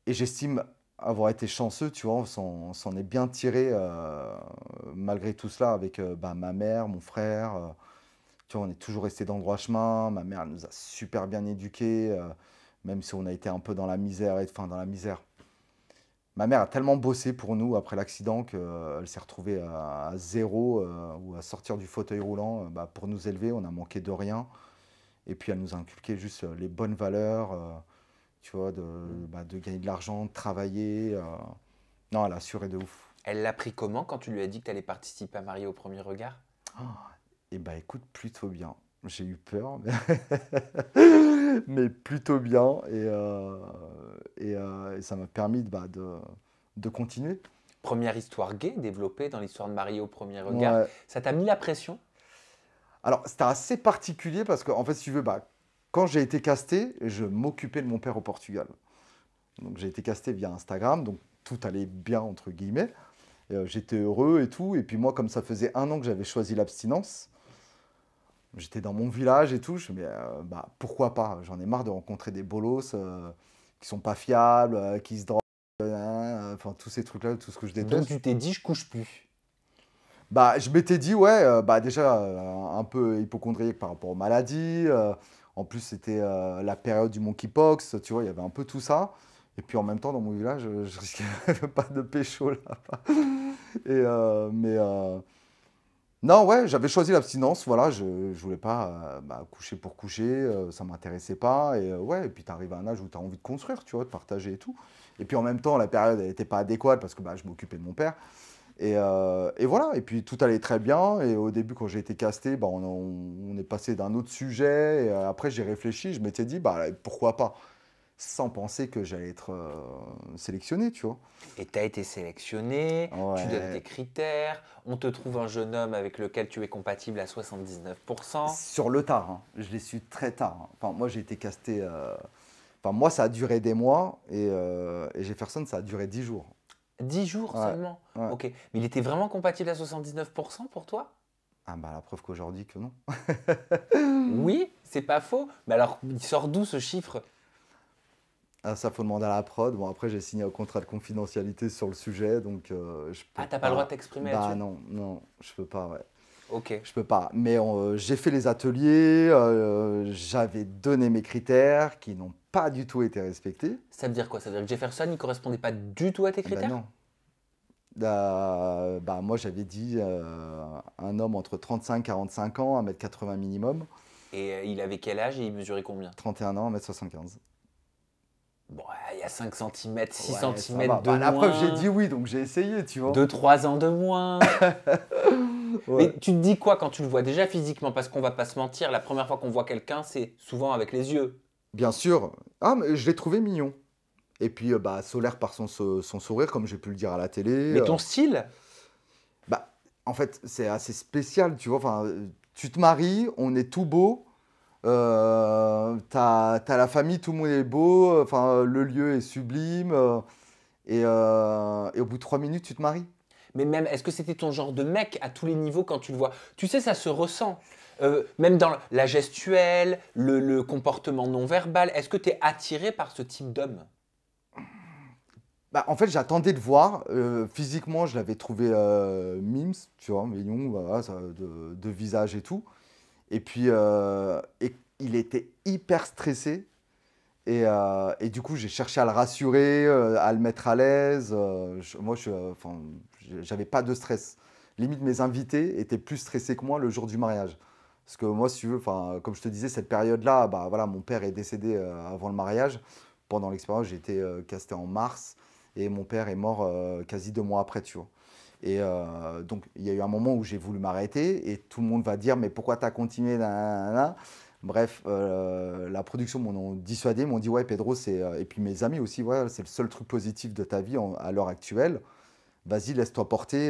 A: et j'estime avoir été chanceux, tu vois, on s'en est bien tiré malgré tout cela avec bah, ma mère, mon frère. Tu vois, on est toujours resté dans le droit chemin. Ma mère elle nous a super bien éduqués, même si on a été un peu dans la misère, enfin dans la misère. Ma mère a tellement bossé pour nous après l'accident qu'elle s'est retrouvée à zéro ou à sortir du fauteuil roulant bah, pour nous élever. On a manqué de rien. Et puis elle nous a inculqué juste les bonnes valeurs, tu vois,
B: Mm.
A: bah, de gagner de l'argent, de travailler. Non, elle a assuré de ouf.
B: Elle l'a pris comment quand tu lui as dit que tu allais participer à Marié au premier regard?
A: Et bah écoute, plutôt bien. J'ai eu peur, mais, mais plutôt bien. Et ça m'a permis bah, de continuer.
B: Première histoire gay développée dans l'histoire de Marié au premier regard.
A: Ouais.
B: Ça t'a mis la pression?
A: Alors, c'était assez particulier parce qu'en fait, si tu veux, bah, quand j'ai été casté, je m'occupais de mon père au Portugal. Donc, j'ai été casté via Instagram, donc tout allait bien, entre guillemets. Et, j'étais heureux et tout. Et puis, moi, comme ça faisait 1 an que j'avais choisi l'abstinence, j'étais dans mon village et tout. Je me dis, bah, pourquoi pas? J'en ai marre de rencontrer des bolos qui sont pas fiables, qui se droguent, enfin, tous ces trucs-là, tout ce que je
B: Donc
A: déteste.
B: tu t'es dit, je couche plus.
A: Bah, je m'étais dit, ouais, bah déjà, un peu hypocondriaque par rapport aux maladies. En plus, c'était la période du monkeypox, tu vois, il y avait un peu tout ça. Et puis en même temps, dans mon village, je risquais pas de pécho là-bas. Mais non, ouais, j'avais choisi l'abstinence, voilà, je voulais pas bah, coucher pour coucher, ça m'intéressait pas. Et ouais, et puis tu arrives à un âge où tu as envie de construire, tu vois, de partager et tout. Et puis en même temps, la période, elle n'était pas adéquate parce que bah, je m'occupais de mon père. Et voilà, et puis tout allait très bien. Et au début, quand j'ai été casté, bah, on est passé d'un autre sujet. Et après, j'ai réfléchi, je m'étais dit, bah, pourquoi pas, sans penser que j'allais être sélectionné, tu vois.
B: Et tu as été sélectionné, tu donnes tes
A: Ouais.
B: critères, on te trouve un jeune homme avec lequel tu es compatible à 79%.
A: Sur le tard, hein. Je l'ai su très tard, hein. Enfin, moi, j'ai été casté. Enfin, moi, ça a duré des mois. Et Jefferson, ça a duré 10 jours.
B: 10 jours
A: Ouais,
B: seulement.
A: ouais.
B: Ok. Mais il était vraiment compatible à 79% pour toi?
A: Ah, bah, la preuve qu'aujourd'hui que non.
B: Oui, c'est pas faux. Mais alors, il sort d'où ce chiffre?
A: Ah, ça, faut demander à la prod. Bon, après, j'ai signé un contrat de confidentialité sur le sujet, donc je peux
B: Ah, t'as pas le droit de
A: pas.
B: t'exprimer
A: Bah
B: là-dessus?
A: non, non, je peux pas, ouais.
B: Ok.
A: Je peux pas. Mais j'ai fait les ateliers, j'avais donné mes critères qui n'ont pas du tout été respectés.
B: Ça veut dire quoi? Ça veut dire que Jefferson, il correspondait pas du tout à tes
A: Ben
B: critères?
A: non. Bah, moi, j'avais dit un homme entre 35 et 45 ans, 1,80 m minimum,
B: Et il avait quel âge et il mesurait combien?
A: 31 ans, 1,75 m.
B: Bon, il y a 5 centimètres, 6
A: Ouais, ça va.
B: centimètres de
A: Bah, la preuve, j'ai dit
B: moins,
A: oui, donc j'ai essayé, tu vois.
B: 2, 3 ans de moins.
A: Ouais.
B: Mais tu te dis quoi quand tu le vois déjà physiquement? Parce qu'on va pas se mentir, la première fois qu'on voit quelqu'un, c'est souvent avec les yeux.
A: Bien sûr. Ah, mais je l'ai trouvé mignon. Et puis, bah, solaire par son sourire, comme j'ai pu le dire à la télé.
B: Mais ton style?
A: Bah, en fait, c'est assez spécial, tu vois. Enfin, tu te maries, on est tout beau. T'as la famille, tout le monde est beau. Enfin, le lieu est sublime. Et au bout de 3 minutes, tu te maries.
B: Mais même, est-ce que c'était ton genre de mec à tous les niveaux quand tu le vois? Tu sais, ça se ressent. Même dans la gestuelle, le comportement non verbal, est-ce que tu es attiré par ce type d'homme?
A: Bah, en fait, j'attendais de voir. Physiquement, je l'avais trouvé mimes, tu vois, mignon, voilà, de visage et tout. Et puis, il était hyper stressé. Et du coup, j'ai cherché à le rassurer, à le mettre à l'aise. Moi, enfin, j'avais pas de stress. Limite, mes invités étaient plus stressés que moi le jour du mariage. Parce que moi, si tu veux, enfin, comme je te disais, cette période-là, bah, voilà, mon père est décédé avant le mariage. Pendant l'expérience, j'ai été casté en mars et mon père est mort quasi 2 mois après, tu vois. Et donc, il y a eu un moment où j'ai voulu m'arrêter et tout le monde va dire, mais pourquoi tu as continué nanana. Bref, la production m'en ont dissuadé, m'ont dit, ouais, Pedro, et puis mes amis aussi, ouais, c'est le seul truc positif de ta vie à l'heure actuelle. Vas-y, laisse-toi porter.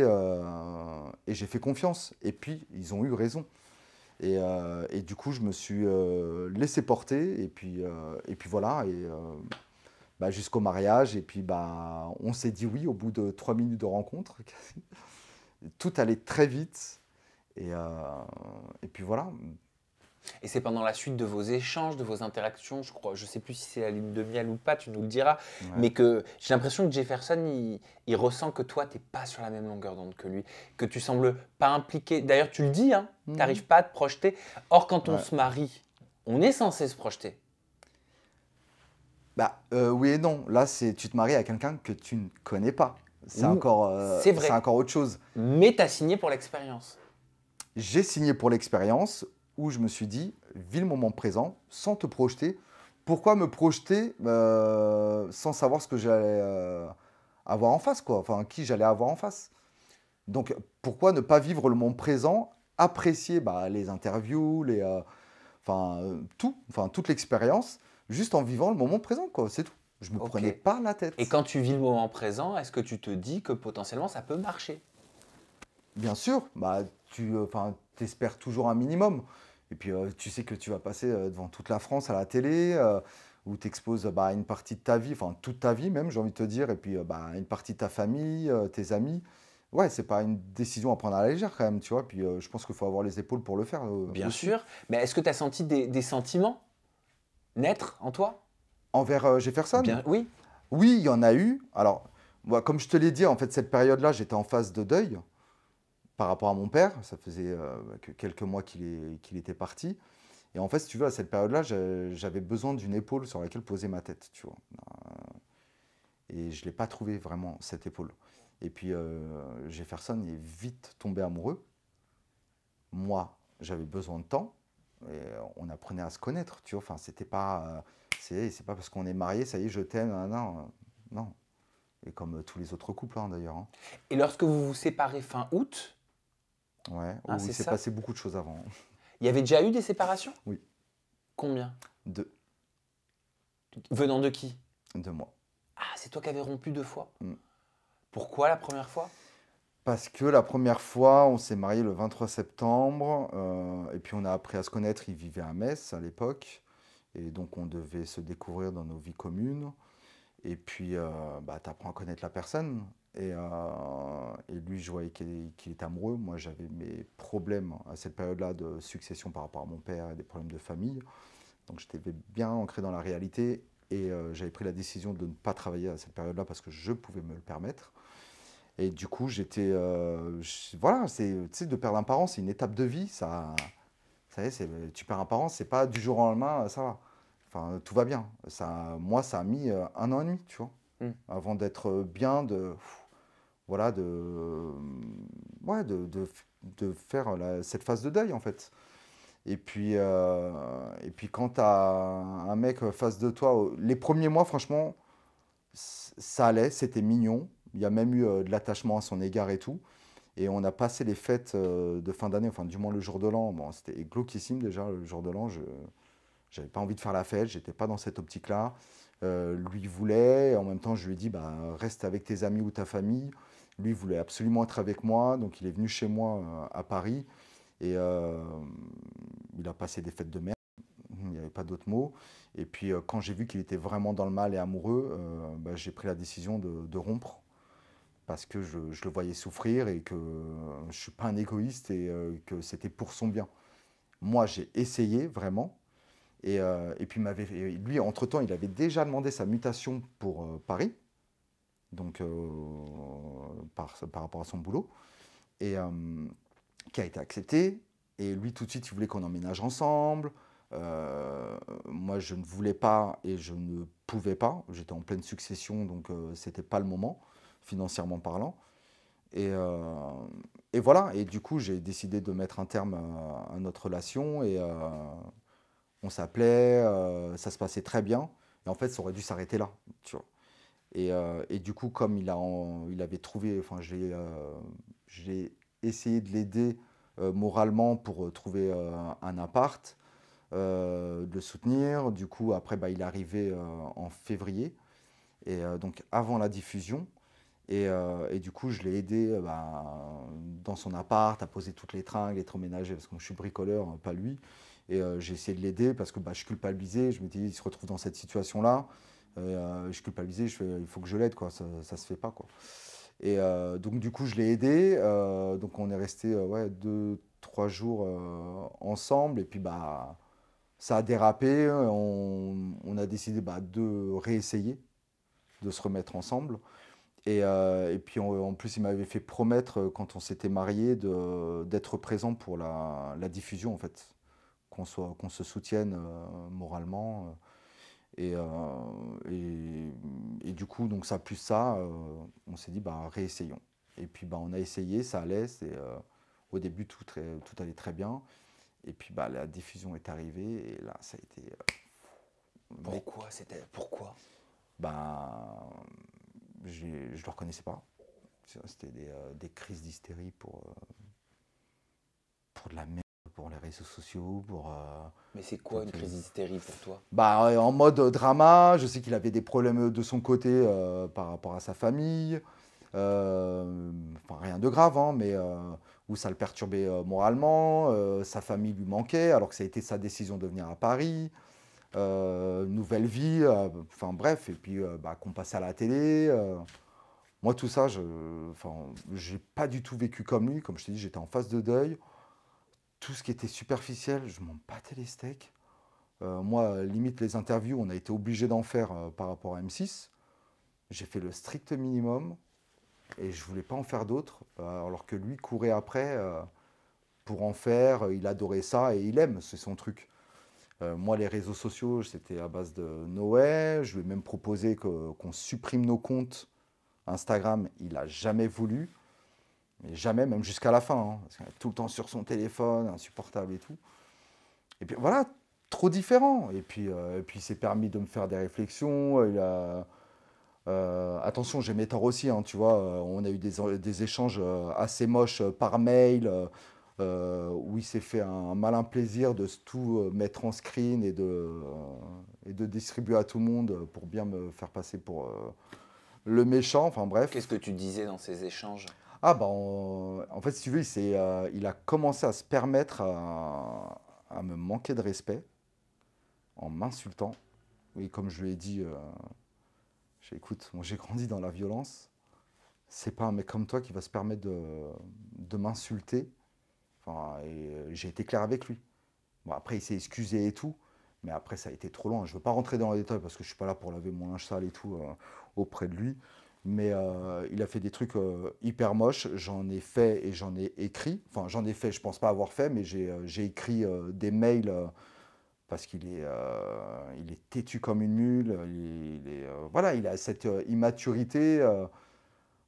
A: Et j'ai fait confiance. Et puis, ils ont eu raison. Et du coup, je me suis laissé porter. Et puis voilà. Bah, jusqu'au mariage. Et puis, bah, on s'est dit oui au bout de 3 minutes de rencontre. Tout allait très vite. Et, euh, et puis voilà.
B: Et c'est pendant la suite de vos échanges, de vos interactions, je crois, je sais plus si c'est la lune de miel ou pas, tu nous le diras,
A: Ouais.
B: mais que j'ai l'impression que Jefferson, il ressent que toi, t'es pas sur la même longueur d'onde que lui, que tu sembles pas impliqué. D'ailleurs, tu le dis, hein,
A: Mhm.
B: t'arrives pas à te projeter. Or, quand on
A: Ouais.
B: se marie, on est censé se projeter.
A: Bah, oui et non. Là, tu te maries avec quelqu'un que tu ne connais pas.
B: Ou c'est
A: C'est
B: vrai,
A: encore autre chose.
B: mais t'as signé pour l'expérience.
A: J'ai signé pour l'expérience où je me suis dit, vis le moment présent sans te projeter. Pourquoi me projeter sans savoir ce que j'allais avoir en face, quoi. Enfin, qui j'allais avoir en face. Donc, pourquoi ne pas vivre le moment présent, apprécier bah, les interviews, tout, enfin, toute l'expérience, juste en vivant le moment présent, quoi. C'est tout. Je me
B: Ok.
A: prenais pas la
B: Et
A: tête.
B: quand tu vis le moment présent, est-ce que tu te dis que potentiellement ça peut marcher?
A: Bien sûr, bah, espères toujours un minimum. Et puis, tu sais que tu vas passer devant toute la France à la télé, où tu exposes bah, une partie de ta vie, enfin toute ta vie même, j'ai envie de te dire, et puis bah, une partie de ta famille, tes amis. Ouais, c'est pas une décision à prendre à la légère quand même, tu vois. Puis, je pense qu'il faut avoir les épaules pour le faire
B: Bien
A: aussi.
B: sûr, mais est-ce que tu as senti des sentiments naître en toi?
A: Envers Jefferson,
B: Bien, oui.
A: oui, il y en a eu. Alors, moi, comme je te l'ai dit, en fait, cette période-là, j'étais en phase de deuil par rapport à mon père. Ça faisait que quelques mois qu'il était parti. Et en fait, si tu veux, à cette période-là, j'avais besoin d'une épaule sur laquelle poser ma tête, tu vois. Et je ne l'ai pas trouvé vraiment, cette épaule. Et puis, Jefferson il est vite tombé amoureux. Moi, j'avais besoin de temps. Et on apprenait à se connaître, tu vois. Enfin, c'était pas, c'est pas parce qu'on est marié, ça y est, je t'aime, non, non, non. Et comme tous les autres couples, hein, d'ailleurs, hein.
B: Et lorsque vous vous séparez fin août,
A: Ouais,
B: hein,
A: où il
B: c'est
A: s'est
B: ça,
A: passé beaucoup de choses avant, hein.
B: il y avait déjà eu des séparations?
A: Oui,
B: Combien?
A: deux,
B: Venant de qui?
A: 2 mois.
B: Ah, c'est toi qui avais rompu 2 fois.
A: Mm.
B: Pourquoi la première fois?
A: Parce que la première fois, on s'est marié le 23 septembre, et puis on a appris à se connaître. Il vivait à Metz à l'époque, et donc on devait se découvrir dans nos vies communes. Et puis, bah, tu apprends à connaître la personne. Et lui, je voyais qu'il était amoureux. Moi, j'avais mes problèmes à cette période-là de succession par rapport à mon père et des problèmes de famille. Donc j'étais bien ancré dans la réalité. Et j'avais pris la décision de ne pas travailler à cette période-là parce que je pouvais me le permettre. Et du coup, voilà, tu sais, de perdre un parent, c'est une étape de vie. Ça y est, tu perds un parent, c'est pas du jour au lendemain, ça va. Enfin, tout va bien. Moi, ça a mis 1 an et demi, tu vois,
B: Hmm.
A: avant d'être bien, voilà, ouais, de faire cette phase de deuil, en fait. Et puis quand tu as un mec face de toi, les premiers mois, franchement, ça allait, c'était mignon. Il y a même eu de l'attachement à son égard et tout. Et on a passé les fêtes de fin d'année, enfin du moins le jour de l'an. Bon, c'était glauquissime déjà, le jour de l'an. Je n'avais pas envie de faire la fête, j'étais pas dans cette optique-là. Lui voulait, et en même temps je lui ai dit, bah, reste avec tes amis ou ta famille. Lui voulait absolument être avec moi, donc il est venu chez moi à Paris. Et il a passé des fêtes de merde, il n'y avait pas d'autre mot. Et puis quand j'ai vu qu'il était vraiment dans le mal et amoureux, bah, j'ai pris la décision de rompre parce que je le voyais souffrir et que je ne suis pas un égoïste et que c'était pour son bien. Moi, j'ai essayé vraiment. Et puis, lui, entre-temps, il avait déjà demandé sa mutation pour Paris, donc par rapport à son boulot, et qui a été accepté. Et lui, tout de suite, il voulait qu'on emménage ensemble. Moi, je ne voulais pas et je ne pouvais pas. J'étais en pleine succession, donc c'était pas le moment, financièrement parlant. Et, euh, et voilà. Et du coup, j'ai décidé de mettre un terme à notre relation. Et on s'appelait, ça se passait très bien. Et en fait, ça aurait dû s'arrêter là, tu vois. Et du coup, comme il avait trouvé, enfin, j'ai essayé de l'aider moralement pour trouver un appart, de le soutenir. Du coup, après, bah, il est arrivé en février, et donc avant la diffusion. Et du coup, je l'ai aidé bah, dans son appart à poser toutes les tringles, électroménager, parce que moi, je suis bricoleur, pas lui. Et j'ai essayé de l'aider parce que bah, je culpabilisais. Je me dis, il se retrouve dans cette situation-là. Je culpabilisais, il faut que je l'aide, quoi. Ça se fait pas, quoi. Et donc, du coup, je l'ai aidé. Donc, on est resté ouais, 2, 3 jours ensemble. Et puis, bah, ça a dérapé. On a décidé bah, de réessayer, de se remettre ensemble. Et puis en plus, il m'avait fait promettre, quand on s'était mariés, d'être présent pour la diffusion, en fait. Qu'on se soutienne moralement. Et du coup, donc ça plus ça, on s'est dit, bah, réessayons. Et puis bah, on a essayé, ça allait. Au début, tout allait très bien. Et puis bah, la diffusion est arrivée. Et là, ça a été. Mais,
B: Pourquoi?
A: bah, je ne le reconnaissais pas. C'était des crises d'hystérie pour de la merde, pour les réseaux sociaux,
B: Mais c'est quoi
A: pour
B: une
A: des-
B: crise d'hystérie pour toi?
A: bah, en mode drama. Je sais qu'il avait des problèmes de son côté par rapport à sa famille. Enfin, rien de grave, hein, mais où ça le perturbait moralement. Sa famille lui manquait, alors que ça a été sa décision de venir à Paris. Nouvelle vie, enfin bref, et puis bah, qu'on passait à la télé. Moi, tout ça, enfin, j'ai pas du tout vécu comme lui. Comme je t'ai dit, j'étais en phase de deuil. Tout ce qui était superficiel, je m'en battais les steaks. Moi, limite les interviews, on a été obligé d'en faire par rapport à M6. J'ai fait le strict minimum et je voulais pas en faire d'autres, alors que lui courait après pour en faire. Il adorait ça et il aime, c'est son truc. Moi, les réseaux sociaux, c'était à base de Noé. Je lui ai même proposé qu'on supprime nos comptes Instagram. Il a jamais voulu, mais jamais, même jusqu'à la fin, hein, parce qu'il est tout le temps sur son téléphone, insupportable et tout. Et puis voilà, trop différent. Et puis il s'est permis de me faire des réflexions. Attention, j'ai mes torts aussi, hein, tu vois. On a eu des échanges assez moches par mail, où il s'est fait un malin plaisir de tout mettre en screen et de distribuer à tout le monde pour bien me faire passer pour le méchant. Enfin
B: Qu'est-ce
A: bref.
B: que tu disais dans ces échanges?
A: Ah bah en fait, si tu veux, il a commencé à se permettre à me manquer de respect en m'insultant. Et comme je lui ai dit, écoute, moi j'ai grandi dans la violence. C'est pas un mec comme toi qui va se permettre de m'insulter. Enfin, j'ai été clair avec lui. Bon, après, il s'est excusé et tout. Mais après, ça a été trop loin. Je ne veux pas rentrer dans les détails parce que je ne suis pas là pour laver mon linge sale et tout auprès de lui. Mais il a fait des trucs hyper moches. J'en ai fait et j'en ai écrit. Enfin, j'en ai fait, je pense pas avoir fait, mais j'ai écrit des mails parce il est têtu comme une mule. Voilà, il a cette immaturité.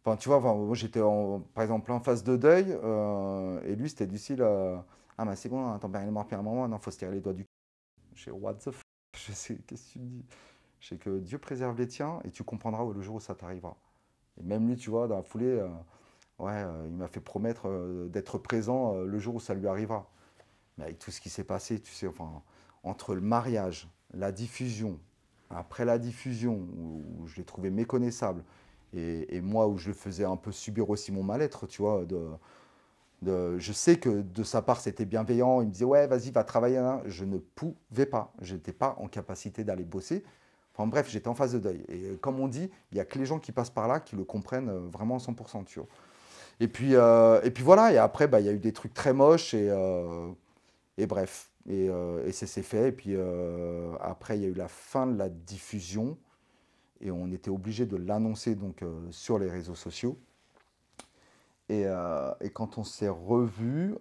A: Enfin, tu vois, enfin, moi j'étais par exemple en phase de deuil, et lui c'était du style ah, bah c'est bon, hein, ton père il est mort depuis un moment, non, faut se tirer les doigts du cul. Je sais, what the f. Je sais, qu'est-ce que tu me dis? Je sais que Dieu préserve les tiens et tu comprendras le jour où ça t'arrivera. Et même lui, tu vois, dans la foulée, ouais, il m'a fait promettre d'être présent le jour où ça lui arrivera. Mais avec tout ce qui s'est passé, tu sais, enfin, entre le mariage, la diffusion, après la diffusion, où je l'ai trouvé méconnaissable, et moi, où je le faisais un peu subir aussi mon mal-être, tu vois, je sais que de sa part, c'était bienveillant, il me disait, ouais, vas-y, va travailler, hein. Je ne pouvais pas, je n'étais pas en capacité d'aller bosser. Enfin bref, j'étais en phase de deuil. Et comme on dit, il n'y a que les gens qui passent par là qui le comprennent vraiment à 100%, tu vois. Et puis voilà, et après, bah, il y a eu des trucs très moches, et bref, et c'est fait. Et puis après, il y a eu la fin de la diffusion et on était obligé de l'annoncer donc sur les réseaux sociaux. Et quand on s'est revus,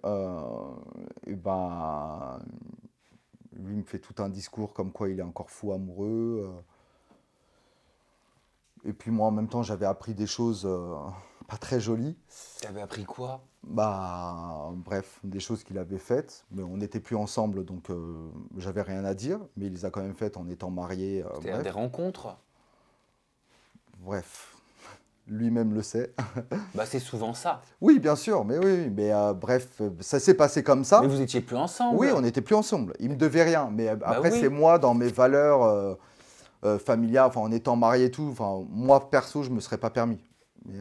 A: et ben, lui me fait tout un discours comme quoi il est encore fou amoureux. Et puis moi, en même temps, j'avais appris des choses pas très jolies.
B: T'avais appris quoi?
A: Bah, bref, des choses qu'il avait faites, mais on n'était plus ensemble, donc j'avais rien à dire, mais il les a quand même faites en étant marié,
B: C'est-à-dire des
A: bref,
B: rencontres?
A: bref, lui-même le sait.
B: Bah, c'est souvent ça.
A: Oui, bien sûr, mais oui, mais bref, ça s'est passé comme
B: Mais
A: ça.
B: vous étiez plus
A: Oui, on
B: ensemble.
A: n'était plus ensemble, il me devait rien, mais
B: Bah
A: après, c'est
B: oui.
A: moi, dans mes valeurs familiales, enfin, en étant marié et tout, enfin, moi, perso, je me serais pas permis. Mais,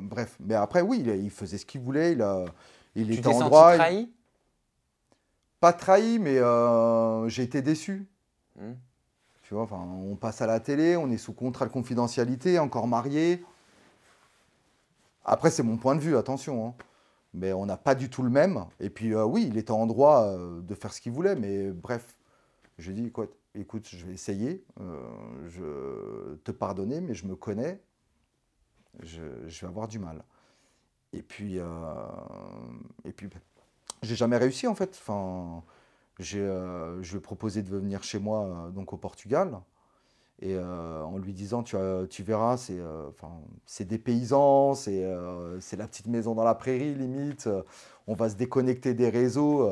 A: bref, mais après, oui, il faisait ce qu'il voulait, il
B: Tu
A: était
B: t'es
A: en
B: senti
A: droit,
B: trahi?
A: pas trahi, mais j'ai été déçu.
B: Hmm.
A: Tu vois, enfin, on passe à la télé, on est sous contrat de confidentialité, encore marié. Après, c'est mon point de vue, attention, hein. Mais on n'a pas du tout le même. Et puis, oui, il était en droit de faire ce qu'il voulait, mais bref, je lui ai dit, écoute, je vais essayer, je te pardonner, mais je me connais, je vais avoir du mal. Et puis, j'ai jamais réussi en fait. Enfin, je lui ai proposé de venir chez moi, donc au Portugal. Et en lui disant, tu verras, enfin, c'est des paysans, c'est la petite maison dans la prairie, limite. On va se déconnecter des réseaux.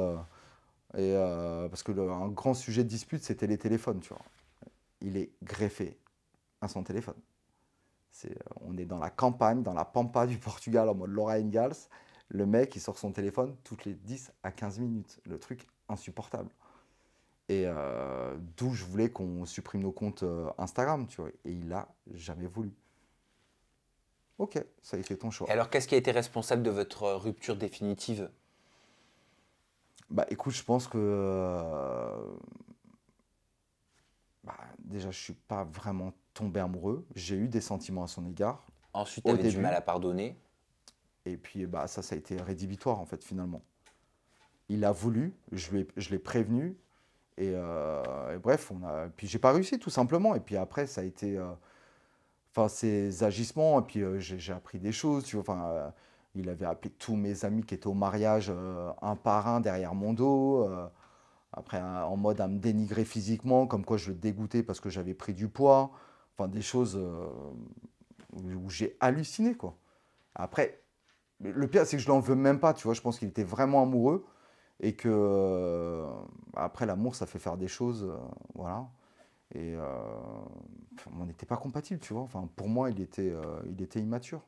A: Parce que un grand sujet de dispute, c'était les téléphones, tu vois. Il est greffé à son téléphone. On est dans la campagne, dans la pampa du Portugal, en mode Laura Ingalls. Le mec, il sort son téléphone toutes les 10 à 15 minutes. Le truc insupportable. Et d'où je voulais qu'on supprime nos comptes Instagram, tu vois. Et il a jamais voulu. Ok, ça a été ton
B: Et
A: choix.
B: alors, qu'est-ce qui a été responsable de votre rupture définitive?
A: Bah écoute, je pense que bah, déjà, je suis pas vraiment tombé amoureux. J'ai eu des sentiments à son égard
B: Ensuite, tu
A: au
B: avais du mal
A: début.
B: à pardonner.
A: Et puis bah, ça a été rédhibitoire en fait finalement. Il a voulu, je l'ai prévenu. Et bref, puis j'ai pas réussi tout simplement. Et puis après, ça a été enfin, ses agissements. Et puis j'ai appris des choses. Tu vois, enfin, il avait appelé tous mes amis qui étaient au mariage un par un derrière mon dos. Après, en mode à me dénigrer physiquement, comme quoi je le dégoûtais parce que j'avais pris du poids. Enfin, des choses où j'ai halluciné, quoi. Après, le pire, c'est que je l'en veux même pas, tu vois. Je pense qu'il était vraiment amoureux et que après l'amour, ça fait faire des choses, voilà. Et enfin, on n'était pas compatibles, tu vois. Enfin, pour moi, il était immature.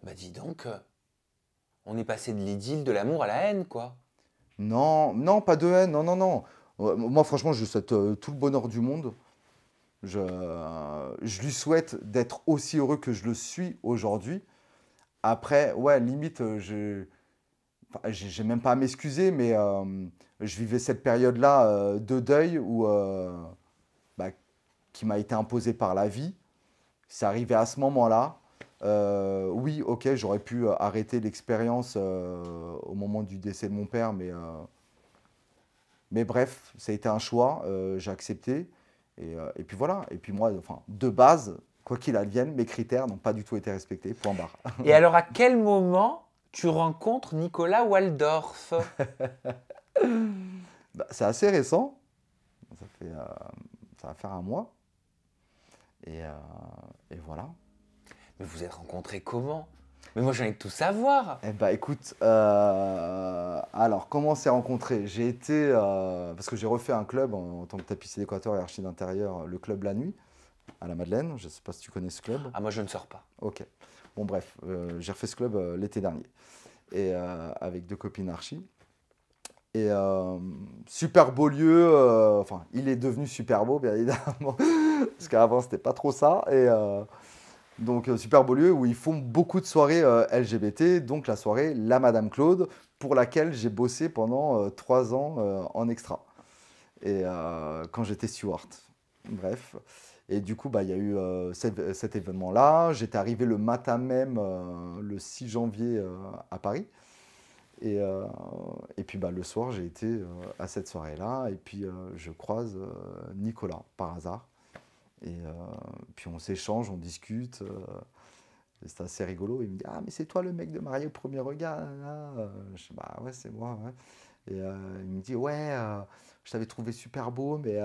B: Bah dis donc, on est passé de l'idylle, de l'amour à la haine, quoi.
A: Non, non, pas de haine, non, non, non. Moi, franchement, je lui souhaite tout le bonheur du monde. Je lui souhaite d'être aussi heureux que je le suis aujourd'hui. Après, ouais, limite, enfin, j'ai même pas à m'excuser, mais je vivais cette période-là de deuil bah, qui m'a été imposée par la vie. C'est arrivé à ce moment-là. Oui, ok, j'aurais pu arrêter l'expérience au moment du décès de mon père, mais bref, ça a été un choix, j'ai accepté. Et puis voilà. Et puis moi, enfin, de base, quoi qu'il advienne, mes critères n'ont pas du tout été respectés. Point barre.
B: Et alors, à quel moment tu rencontres Nicolas Waldorf?
A: Bah, c'est assez récent. Ça va faire un mois. Et, euh, et voilà.
B: Mais vous êtes rencontrés comment? Mais moi, j'ai envie de tout savoir.
A: Eh bah écoute, alors comment on s'est rencontrés? J'ai été, parce que j'ai refait un club en tant que tapissier décorateur et archi d'intérieur, le club La Nuit, à la Madeleine. Je ne sais pas si tu connais ce club.
B: Ah, moi, je ne sors pas.
A: Ok. Bon bref, j'ai refait ce club l'été dernier. Et avec deux copines archi. Et super beau lieu, enfin il est devenu super beau bien évidemment, parce qu'avant c'était pas trop ça. Et donc super beau lieu où ils font beaucoup de soirées LGBT, donc la soirée La Madame Claude, pour laquelle j'ai bossé pendant 3 ans en extra. Et quand j'étais steward. Bref. Et du coup, bah, il y a eu cet événement-là. J'étais arrivé le matin même, le 6 janvier, à Paris. Et puis bah, le soir, j'ai été à cette soirée-là. Et puis je croise Nicolas par hasard. Et puis on s'échange, on discute. Et c'est assez rigolo. Il me dit: Ah, mais c'est toi le mec de Marié au premier regard, là. Je dis: Bah ouais, c'est moi. Ouais. Et il me dit: Ouais, je t'avais trouvé super beau, mais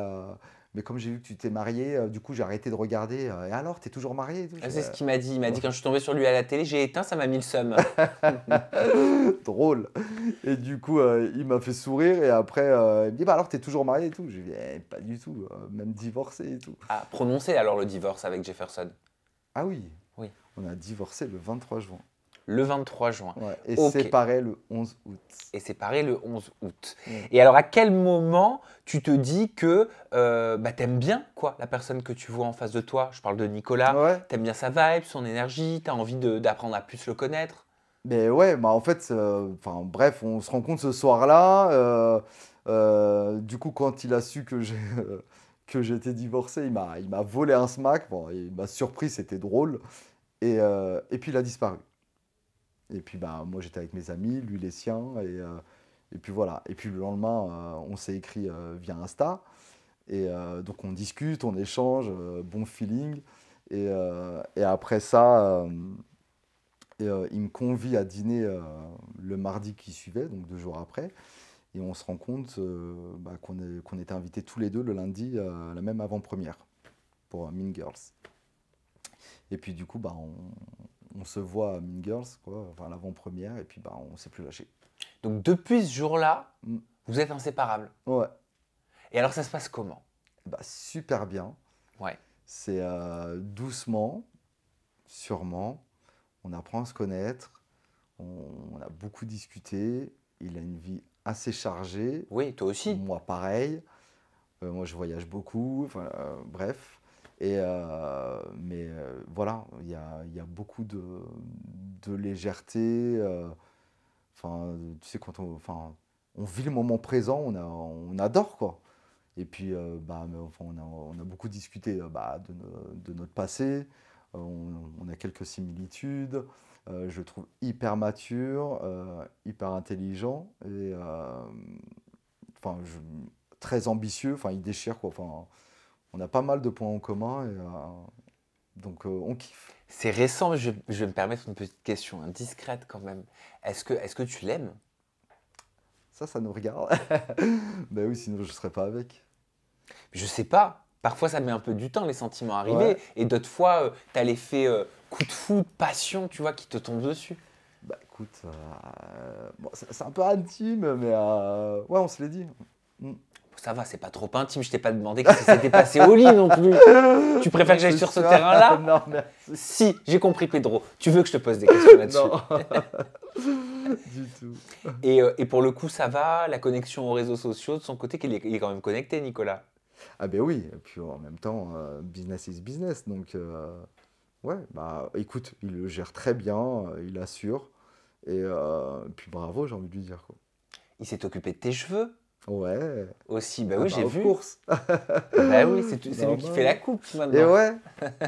A: comme j'ai vu que tu t'es marié, du coup j'ai arrêté de regarder. Et alors, t'es toujours marié et tout?
B: Ah, c'est ce qu'il m'a dit. Il m'a dit quand je suis tombé sur lui à la télé, j'ai éteint, ça m'a mis le seum.
A: Drôle. Et du coup, il m'a fait sourire. Et après, il me dit: Bah alors, t'es toujours marié et tout? Je lui dis: Pas du tout, même divorcé et tout.
B: Ah, prononcé alors le divorce avec Jefferson.
A: Ah oui,
B: Oui.
A: on a divorcé le 23 juin.
B: Le 23 juin.
A: Ouais, et
B: Ok.
A: séparé le 11 août.
B: Et séparé le 11 août.
A: Ouais.
B: Et alors, à quel moment tu te dis que bah, t'aimes bien quoi, la personne que tu vois en face de toi? Je parle de Nicolas.
A: Ouais.
B: T'aimes bien sa vibe, son énergie, t'as envie d'apprendre à plus le connaître?
A: Mais ouais, bah en fait, enfin bref, on se rencontre ce soir-là. Du coup, quand il a su que que j'étais divorcé, il m'a volé un smack. Bon, il m'a surpris, c'était drôle. Et puis il a disparu. Et puis bah moi j'étais avec mes amis, lui les siens. Et puis voilà. Et puis le lendemain, on s'est écrit via Insta. Et donc on discute, on échange, bon feeling. Et après ça. Et il me convie à dîner le mardi qui suivait, donc 2 jours après. Et on se rend compte bah, qu'on était invités tous les deux le lundi à la même avant-première pour Mean Girls. Et puis du coup, bah, on se voit à Mean Girls, quoi, enfin, à l'avant-première, et puis bah, on ne s'est plus lâché.
B: Donc, depuis ce jour-là,
A: Mm.
B: vous êtes inséparables.
A: Ouais,
B: Et alors, ça se passe comment?
A: bah, super bien.
B: Ouais.
A: C'est doucement, sûrement. On apprend à se connaître. On a beaucoup discuté. Il a une vie assez chargée.
B: Oui, toi aussi.
A: Moi, pareil. Moi, je voyage beaucoup. Enfin, bref. Mais voilà, il y a beaucoup de légèreté. Enfin, tu sais, enfin, on vit le moment présent, on adore, quoi. Et puis, bah, mais enfin, on a beaucoup discuté bah, de notre passé. On a quelques similitudes. Je le trouve hyper mature, hyper intelligent et enfin, très ambitieux. Enfin, il déchire, quoi. Enfin, on a pas mal de points en commun et donc on kiffe.
B: C'est récent, mais je vais me permettre une petite question, hein, discrète quand même. Est-ce que tu l'aimes?
A: Ça nous regarde. Ben oui, sinon je serais pas avec.
B: Je sais pas. Parfois, ça met un peu du temps, les sentiments à arriver.
A: Ouais.
B: Et d'autres fois, tu as l'effet coup de foudre, passion, tu vois, qui te tombe dessus.
A: Bah écoute, bon, c'est un peu intime, mais ouais, on se l'est dit. Mm.
B: Ça va, c'est pas trop intime. Je t'ai pas demandé ce qui s'était passé au lit non plus. Tu préfères que j'aille
A: C'est
B: sur ce
A: ça.
B: terrain-là?
A: Non, merci.
B: Si, j'ai compris, Pedro. Tu veux que je te pose des questions là-dessus?
A: Non, du tout.
B: Et pour le coup, ça va, la connexion aux réseaux sociaux, de son côté, il est quand même connecté, Nicolas.
A: Ah ben oui, et puis en même temps, business is business, donc ouais, bah écoute, il le gère très bien, il assure, et puis bravo, j'ai envie de lui dire, quoi.
B: Il s'est occupé de tes cheveux
A: Ouais,
B: aussi. Bah
A: ah
B: oui,
A: bah
B: j'ai
A: of
B: vu.
A: course.
B: Bah oui, c'est lui qui fait la
A: Normal.
B: coupe
A: Et
B: maintenant.
A: ouais,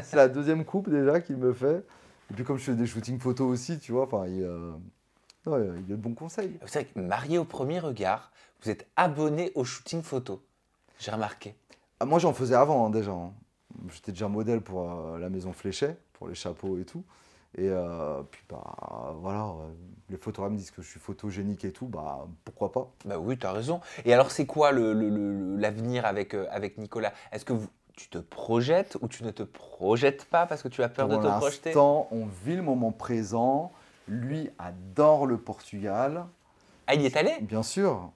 A: c'est la deuxième coupe déjà qu'il me fait. Et puis comme je fais des shootings photos aussi, tu vois, enfin, ouais, il a de bons conseils.
B: Vous savez que marié au premier regard, vous êtes abonné au shooting photo. J'ai remarqué.
A: Ah, moi j'en faisais avant hein, déjà, hein. J'étais déjà modèle pour la maison Fléchet, pour les chapeaux et tout. Et puis bah voilà, les photographes me disent que je suis photogénique et tout, bah pourquoi pas.
B: Bah oui, t'as raison. Et alors, c'est quoi l'avenir avec Nicolas? Est-ce que tu te projettes ou tu ne te projettes pas parce que tu as peur de
A: Pour
B: te projeter?
A: l'instant, on vit le moment présent. Lui adore le Portugal.
B: Ah, il y est allé?
A: Bien sûr,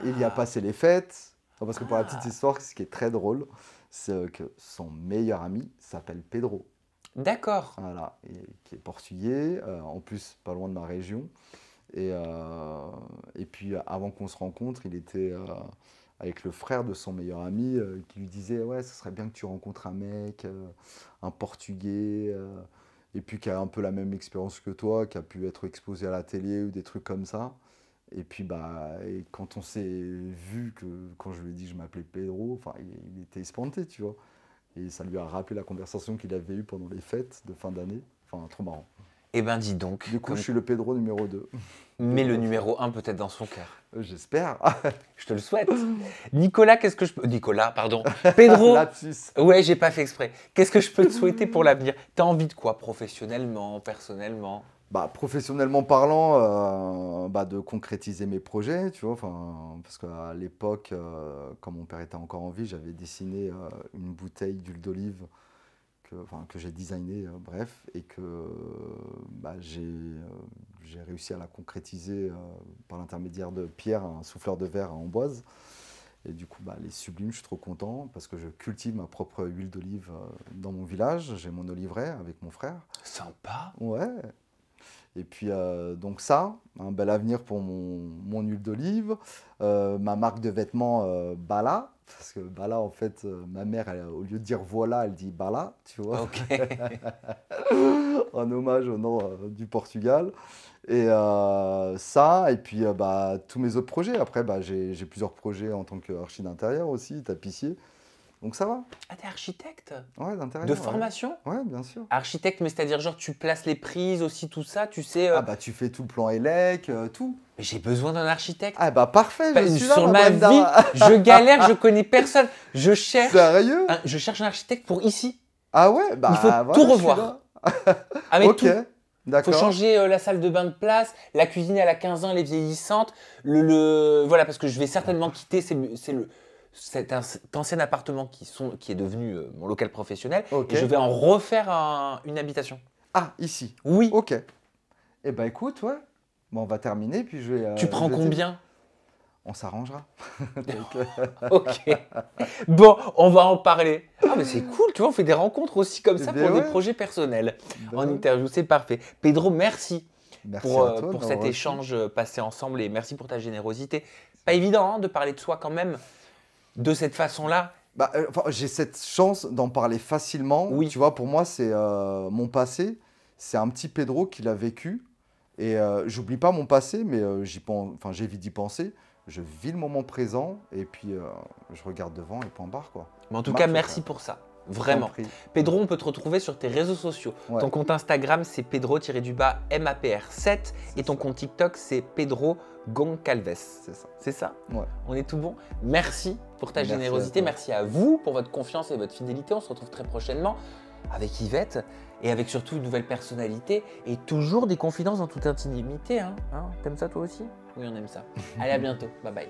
A: il y a passé les fêtes. Parce que pour la petite
B: Ah.
A: histoire, ce qui est très drôle, c'est que son meilleur ami s'appelle Pedro.
B: D'accord.
A: Voilà, et qui est portugais, en plus pas loin de ma région. Et puis avant qu'on se rencontre, il était avec le frère de son meilleur ami qui lui disait ouais, ce serait bien que tu rencontres un mec, un portugais, et puis qui a un peu la même expérience que toi, qui a pu être exposé à la télé ou des trucs comme ça. Et puis et quand on s'est vu, quand je lui ai dit que je m'appelais Pedro, enfin, il était espanté, tu vois. Et ça lui a rappelé la conversation qu'il avait eue pendant les fêtes de fin d'année. Enfin, trop marrant.
B: Eh ben dis donc.
A: Du coup, je suis le Pedro numéro 2.
B: Mais le numéro 1 peut-être dans son cœur.
A: J'espère.
B: Je te le souhaite. Nicolas, qu'est-ce que je peux... Nicolas, pardon. Pedro.
A: Lapsus.
B: Ouais, j'ai pas fait exprès. Qu'est-ce que je peux te souhaiter pour l'avenir? T'as envie de quoi? Professionnellement, personnellement?
A: Professionnellement parlant, de concrétiser mes projets, tu vois. Parce qu'à l'époque, quand mon père était encore en vie, j'avais dessiné une bouteille d'huile d'olive que j'ai designé, bref, et que j'ai réussi à la concrétiser par l'intermédiaire de Pierre, un souffleur de verre à Amboise. Et du coup, elle est sublime, je suis trop content parce que je cultive ma propre huile d'olive dans mon village. J'ai mon oliveraie avec mon frère.
B: Sympa.
A: Ouais. Et puis, donc ça, un bel avenir pour mon huile d'olive. Ma marque de vêtements, Bala. Parce que Bala, en fait, ma mère, au lieu de dire voilà, elle dit Bala, tu vois.
B: Ok.
A: En hommage au nom du Portugal. Et ça, et puis tous mes autres projets. Après, j'ai plusieurs projets en tant qu'archi d'intérieur aussi, tapissier. Donc ça va.
B: Ah, t'es architecte?
A: Ouais, d'intérieur.
B: De formation?
A: Ouais, bien sûr.
B: Architecte, mais c'est-à-dire genre tu places les prises aussi, tout ça, tu sais...
A: Tu fais tout le plan élec, tout.
B: Mais j'ai besoin d'un architecte.
A: Parfait, je suis là,
B: Sur ma
A: madame
B: vie,
A: Dara.
B: je galère, je connais personne. Je cherche
A: Sérieux?
B: un architecte pour ici.
A: Ah ouais,
B: Il faut
A: voilà,
B: tout
A: je suis
B: revoir.
A: là.
B: Ah mais
A: Ok,
B: tout. Il faut
A: d'accord.
B: changer la salle de bain de place, la cuisine elle a 15 ans, elle est vieillissante. Voilà, parce que je vais certainement quitter cet ancien appartement qui est devenu mon local professionnel.
A: Ok.
B: Et je vais en refaire une habitation.
A: Ah, ici.
B: Oui.
A: Ok. Eh ben écoute, ouais. Bon, on va terminer, puis je vais...
B: Tu prends
A: je vais
B: combien?
A: On s'arrangera.
B: Ok. Bon, on va en parler. Ah, mais c'est cool, tu vois, on fait des rencontres aussi comme ça
A: Ben
B: pour des
A: ouais.
B: projets personnels.
A: Ben
B: En
A: ouais.
B: interview, c'est parfait. Pedro, merci
A: Merci
B: pour,
A: à toi
B: pour
A: d'avoir
B: cet
A: reçu.
B: échange passé ensemble et merci pour ta générosité. Pas évident hein, de parler de soi quand même de cette façon-là.
A: J'ai cette chance d'en parler facilement.
B: Oui.
A: Tu vois, pour moi, c'est mon passé. C'est un petit Pedro qui l'a vécu. Et j'oublie pas mon passé, mais j'évite d'y penser. Je vis le moment présent et puis je regarde devant et point barre, quoi.
B: Mais en tout
A: Marche
B: cas,
A: au
B: merci
A: pas.
B: pour ça. Vraiment.
A: T'en prie.
B: Pedro, on peut te retrouver sur tes réseaux sociaux.
A: Ouais.
B: Ton compte Instagram, c'est Pedro-MAPR7 et ton compte TikTok, c'est Pedro Goncalves.
A: C'est ça.
B: C'est ça?
A: Ouais.
B: On est tout bon. Merci pour ta
A: Merci à
B: générosité.
A: toi.
B: Merci à vous pour votre confiance et votre fidélité. On se retrouve très prochainement avec Yvette et avec surtout une nouvelle personnalité et toujours des confidences en toute intimité. Hein. T'aimes ça toi aussi? Oui, on aime ça. Allez, à bientôt. Bye bye.